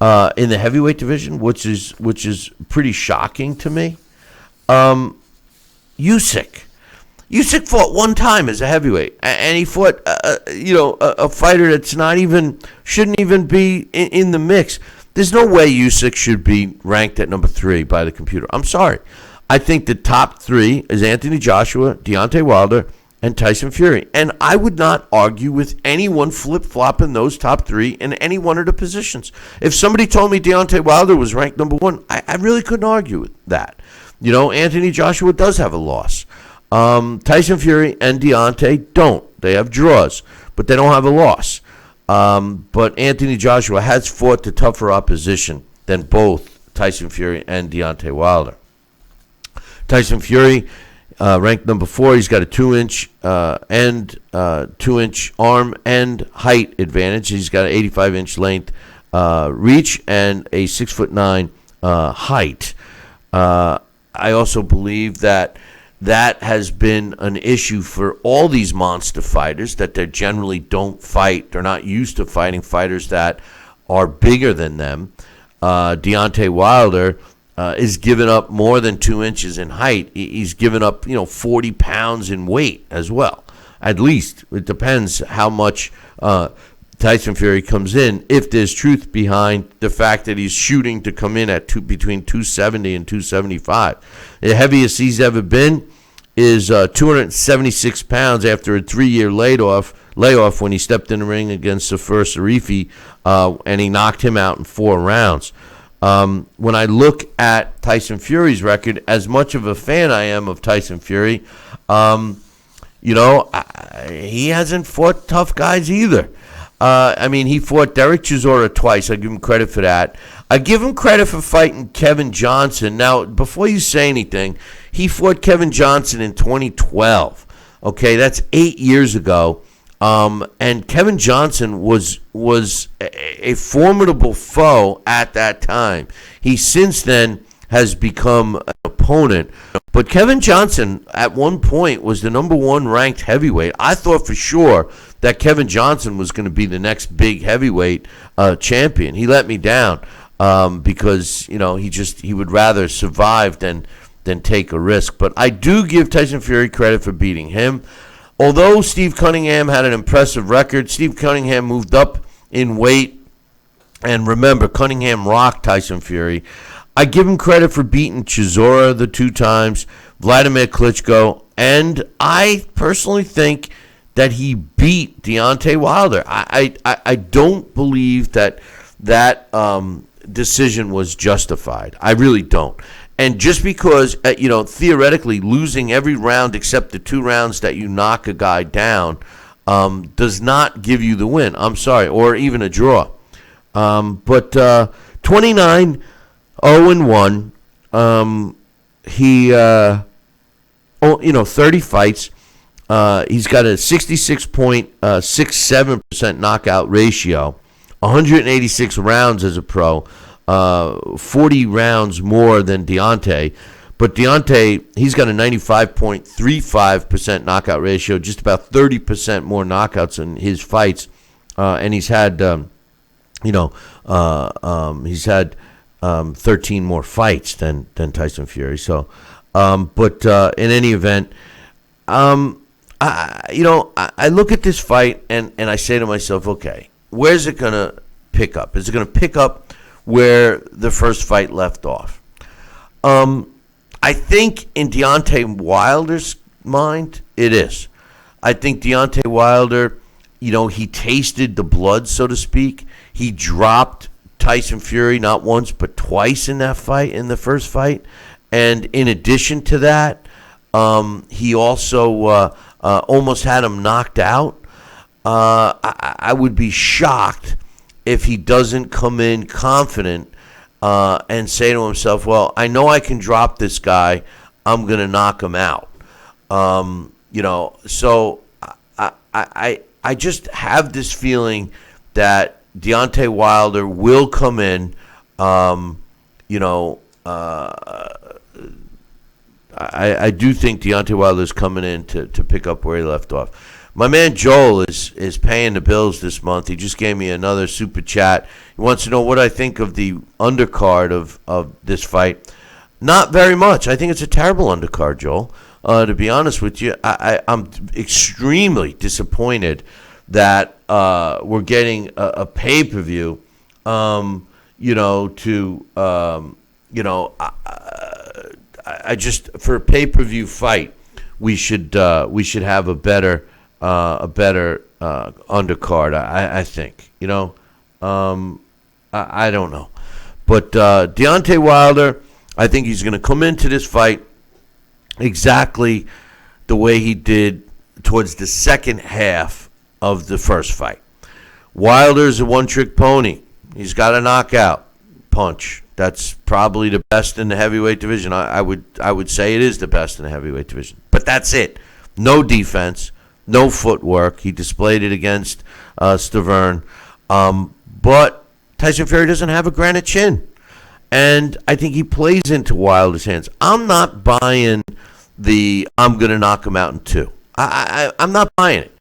in the heavyweight division, which is pretty shocking to me? Usyk. Usyk fought one time as a heavyweight, and he fought, a fighter that's shouldn't even be in the mix. There's no way Usyk should be ranked at number 3 by the computer. I'm sorry. I think the top 3 is Anthony Joshua, Deontay Wilder, and Tyson Fury. And I would not argue with anyone flip-flopping those top 3 in any one of the positions. If somebody told me Deontay Wilder was ranked number 1, I really couldn't argue with that. Anthony Joshua does have a loss. Tyson Fury and Deontay don't. They have draws, but they don't have a loss. But Anthony Joshua has fought the tougher opposition than both Tyson Fury and Deontay Wilder. Tyson Fury, ranked number 4. He's got a 2-inch and 2-inch arm and height advantage. He's got an 85-inch length reach and a 6'9" height. I also believe that that has been an issue for all these monster fighters, that they generally don't fight. They're not used to fighting fighters that are bigger than them. Deontay Wilder is giving up more than 2 inches in height. He's given up, 40 pounds in weight as well. At least. It depends how much Tyson Fury comes in, if there's truth behind the fact that he's shooting to come in at between 270 and 275. The heaviest he's ever been is 276 pounds after a 3-year layoff when he stepped in the ring against the first Arifi, and he knocked him out in 4 rounds. When I look at Tyson Fury's record, as much of a fan I am of Tyson Fury, he hasn't fought tough guys either. He fought Derek Chisora twice. I give him credit for that. I give him credit for fighting Kevin Johnson. Now, before you say anything, he fought Kevin Johnson in 2012. Okay, that's 8 years ago. And Kevin Johnson was a formidable foe at that time. He since then has become an opponent. But Kevin Johnson at one point was the number 1 ranked heavyweight. I thought for sure that Kevin Johnson was going to be the next big heavyweight champion. He let me down because he would rather survive than take a risk. But I do give Tyson Fury credit for beating him. Although Steve Cunningham had an impressive record, Steve Cunningham moved up in weight. And remember, Cunningham rocked Tyson Fury. I give him credit for beating Chisora the 2 times, Vladimir Klitschko, and I personally think that he beat Deontay Wilder. I don't believe that decision was justified. I really don't. And just because, theoretically, losing every round except the 2 rounds that you knock a guy down does not give you the win. I'm sorry, or even a draw. But 29 0-1. He 30 fights. He's got a 66.67% knockout ratio, 186 rounds as a pro, 40 rounds more than Deontay. But Deontay, he's got a 95.35% knockout ratio, just about 30% more knockouts in his fights, and he's had, he's had 13 more fights than Tyson Fury. So, but in any event, I look at this fight and I say to myself, okay, where's it going to pick up? Is it going to pick up where the first fight left off? I think in Deontay Wilder's mind, it is. I think Deontay Wilder, he tasted the blood, so to speak. He dropped Tyson Fury not once but twice in that fight, in the first fight. And in addition to that, he also almost had him knocked out. I would be shocked if he doesn't come in confident and say to himself, well, I know I can drop this guy. I'm going to knock him out. So I just have this feeling that Deontay Wilder will come in, I do think Deontay Wilder is coming in to pick up where he left off. My man Joel is paying the bills this month. He just gave me another super chat. He wants to know what I think of the undercard of this fight. Not very much. I think it's a terrible undercard, Joel. To be honest with you, I'm extremely disappointed that we're getting a pay-per-view, I just, for a pay-per-view fight, we should have a better undercard. I think, I don't know, but Deontay Wilder, I think he's going to come into this fight exactly the way he did towards the second half of the first fight. Wilder's a one-trick pony. He's got a knockout punch. That's probably the best in the heavyweight division. I would say it is the best in the heavyweight division. But that's it. No defense, no footwork. He displayed it against Stavern. But Tyson Fury doesn't have a granite chin. And I think he plays into Wilder's hands. I'm not buying I'm going to knock him out in 2. I'm not buying it.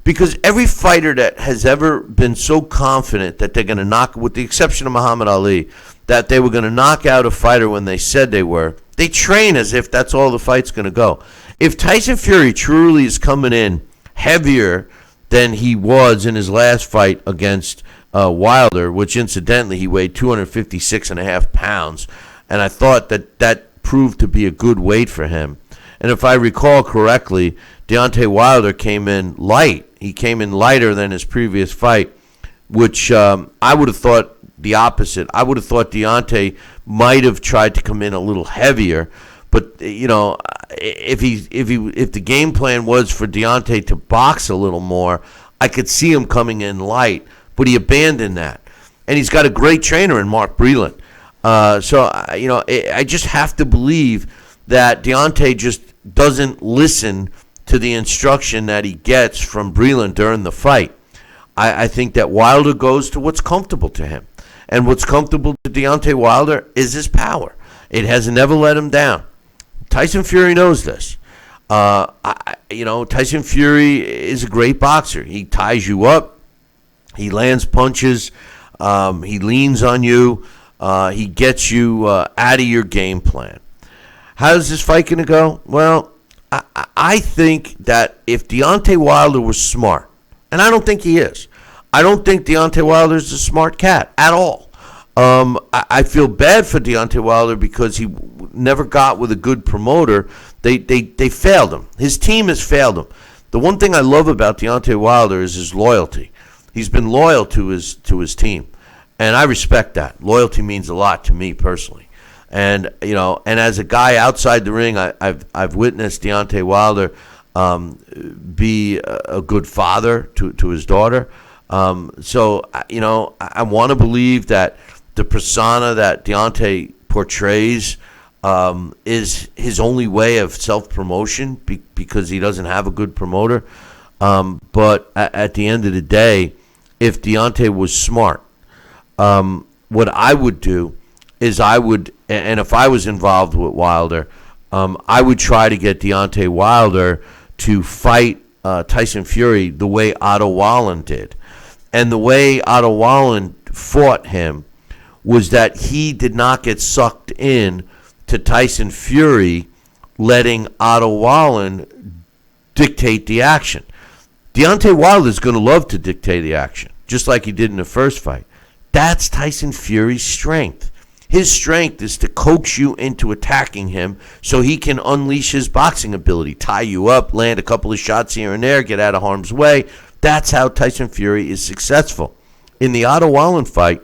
Because every fighter that has ever been so confident that they're going to knock, with the exception of Muhammad Ali, that they were going to knock out a fighter when they said they were, they train as if that's all the fight's going to go. If Tyson Fury truly is coming in heavier than he was in his last fight against Wilder, which incidentally he weighed 256.5 pounds, and I thought that proved to be a good weight for him. And if I recall correctly, Deontay Wilder came in light. He came in lighter than his previous fight, which I would have thought the opposite. I would have thought Deontay might have tried to come in a little heavier, but if the game plan was for Deontay to box a little more, I could see him coming in light, but he abandoned that. And he's got a great trainer in Mark Breland. I just have to believe that Deontay just doesn't listen to the instruction that he gets from Breland during the fight. I think that Wilder goes to what's comfortable to him. And what's comfortable to Deontay Wilder is his power. It has never let him down. Tyson Fury knows this. Tyson Fury is a great boxer. He ties you up. He lands punches. He leans on you. He gets you out of your game plan. How's this fight going to go? Well, I think that if Deontay Wilder was smart, and I don't think he is, I don't think Deontay Wilder is a smart cat at all. I feel bad for Deontay Wilder because he never got with a good promoter. They failed him. His team has failed him. The one thing I love about Deontay Wilder is his loyalty. He's been loyal to his team, and I respect that. Loyalty means a lot to me personally. And as a guy outside the ring, I've witnessed Deontay Wilder be a good father to his daughter. I want to believe that the persona that Deontay portrays is his only way of self-promotion because he doesn't have a good promoter. But at the end of the day, if Deontay was smart, what I would do is and if I was involved with Wilder, I would try to get Deontay Wilder to fight Tyson Fury the way Otto Wallen did. And the way Otto Wallen fought him was that he did not get sucked in to Tyson Fury letting Otto Wallen dictate the action. Deontay Wilder is going to love to dictate the action, just like he did in the first fight. That's Tyson Fury's strength. His strength is to coax you into attacking him so he can unleash his boxing ability, tie you up, land a couple of shots here and there, get out of harm's way. That's how Tyson Fury is successful. In the Otto Wallen fight,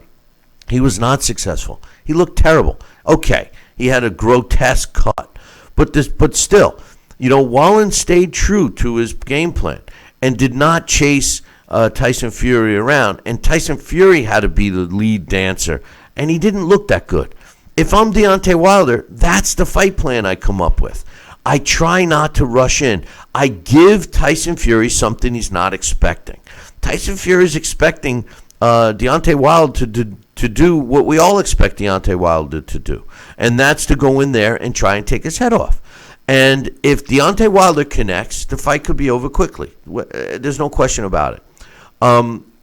he was not successful. He looked terrible. Okay, he had a grotesque cut. But still, Wallen stayed true to his game plan and did not chase Tyson Fury around. And Tyson Fury had to be the lead dancer. And he didn't look that good. If I'm Deontay Wilder, that's the fight plan I come up with. I try not to rush in. I give Tyson Fury something he's not expecting. Tyson Fury is expecting Deontay Wilder to do what we all expect Deontay Wilder to do. And that's to go in there and try and take his head off. And if Deontay Wilder connects, the fight could be over quickly. There's no question about it.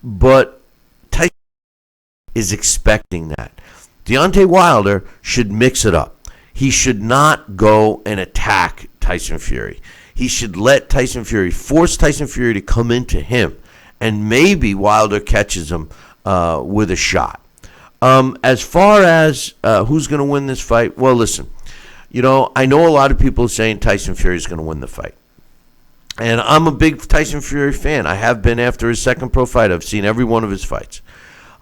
But Tyson is expecting that. Deontay Wilder should mix it up. He should not go and attack Tyson Fury. He should let Tyson Fury, force Tyson Fury to come into him, and maybe Wilder catches him with a shot. As far as who's going to win this fight, well, listen, I know a lot of people are saying Tyson Fury is going to win the fight. And I'm a big Tyson Fury fan. I have been after his second pro fight. I've seen every one of his fights.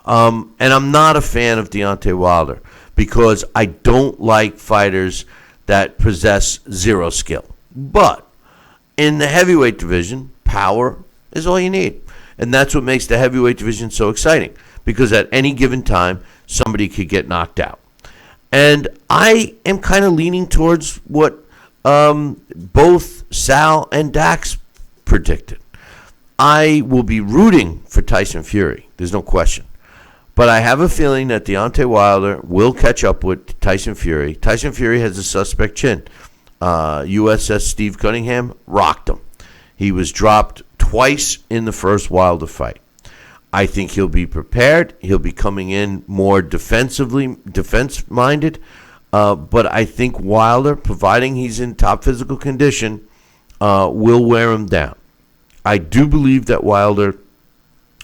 And I'm not a fan of Deontay Wilder because I don't like fighters that possess zero skill. But in the heavyweight division, power is all you need. And that's what makes the heavyweight division so exciting because at any given time, somebody could get knocked out. And I am kind of leaning towards what both Sal and Dax predicted. I will be rooting for Tyson Fury. There's no question. But I have a feeling that Deontay Wilder will catch up with Tyson Fury. Tyson Fury has a suspect chin. USS Steve Cunningham rocked him. He was dropped twice in the first Wilder fight. I think he'll be prepared. He'll be coming in more defense-minded. But I think Wilder, providing he's in top physical condition, will wear him down. I do believe that Wilder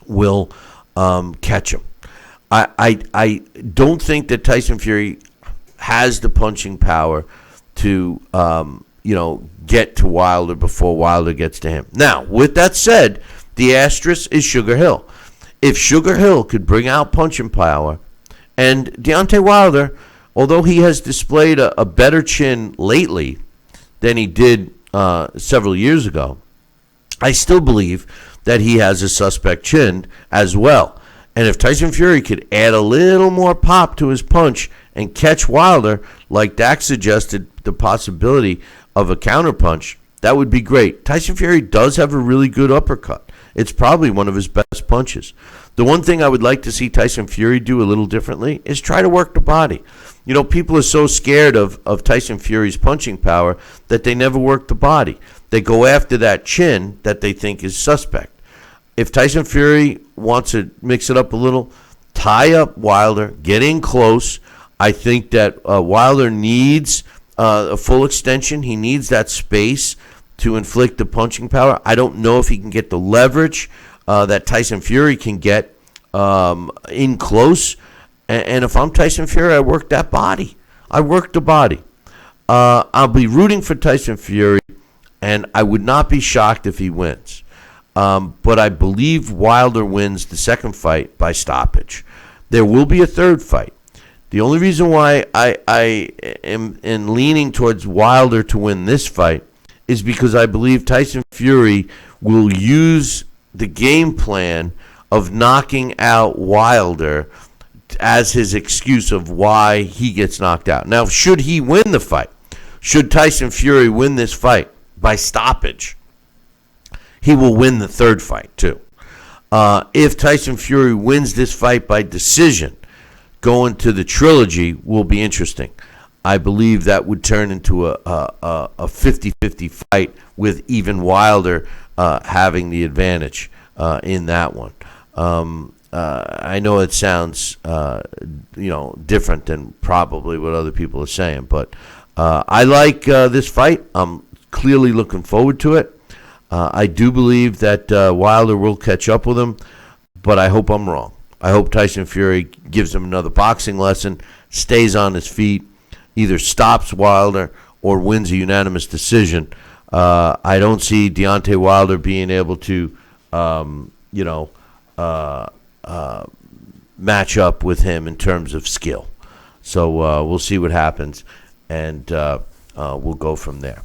will catch him. I don't think that Tyson Fury has the punching power to get to Wilder before Wilder gets to him. Now, with that said, the asterisk is Sugar Hill. If Sugar Hill could bring out punching power, and Deontay Wilder, although he has displayed a better chin lately than he did several years ago, I still believe that he has a suspect chin as well. And if Tyson Fury could add a little more pop to his punch and catch Wilder, like Dak suggested, the possibility of a counterpunch, that would be great. Tyson Fury does have a really good uppercut. It's probably one of his best punches. The one thing I would like to see Tyson Fury do a little differently is try to work the body. People are so scared of Tyson Fury's punching power that they never work the body. They go after that chin that they think is suspect. If Tyson Fury wants to mix it up a little, tie up Wilder, get in close. I think that Wilder needs a full extension. He needs that space to inflict the punching power. I don't know if he can get the leverage that Tyson Fury can get in close. And if I'm Tyson Fury, I work that body. I work the body. I'll be rooting for Tyson Fury, and I would not be shocked if he wins. But I believe Wilder wins the second fight by stoppage. There will be a third fight. The only reason why I am leaning towards Wilder to win this fight is because I believe Tyson Fury will use the game plan of knocking out Wilder as his excuse of why he gets knocked out. Now, should he win the fight, should Tyson Fury win this fight by stoppage, he will win the third fight too. If Tyson Fury wins this fight by decision, going to the trilogy will be interesting. I believe that would turn into a 50-50 fight with even Wilder having the advantage in that one. I know it sounds different than probably what other people are saying, but I like this fight. I'm clearly looking forward to it. I do believe that Wilder will catch up with him, but I hope I'm wrong. I hope Tyson Fury gives him another boxing lesson, stays on his feet, either stops Wilder or wins a unanimous decision. I don't see Deontay Wilder being able to, match up with him in terms of skill. So we'll see what happens, and we'll go from there.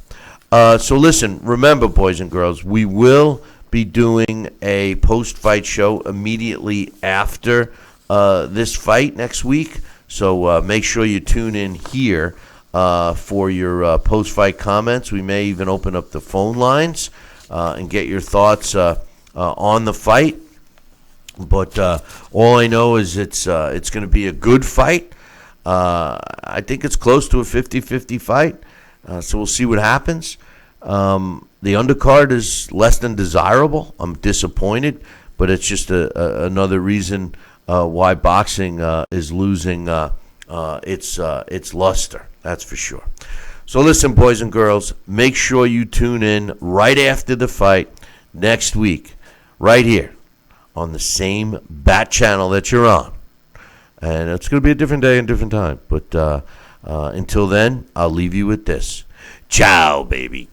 So listen, remember, boys and girls, we will be doing a post-fight show immediately after this fight next week. So make sure you tune in here for your post-fight comments. We may even open up the phone lines and get your thoughts on the fight. But all I know is it's going to be a good fight. I think it's close to a 50-50 fight. So we'll see what happens. The undercard is less than desirable. I'm disappointed, but it's just another reason why boxing is losing its luster. That's for sure. So listen, boys and girls, make sure you tune in right after the fight next week, right here on the same Bat channel that you're on. And it's going to be a different day and different time. But until then, I'll leave you with this. Ciao, baby.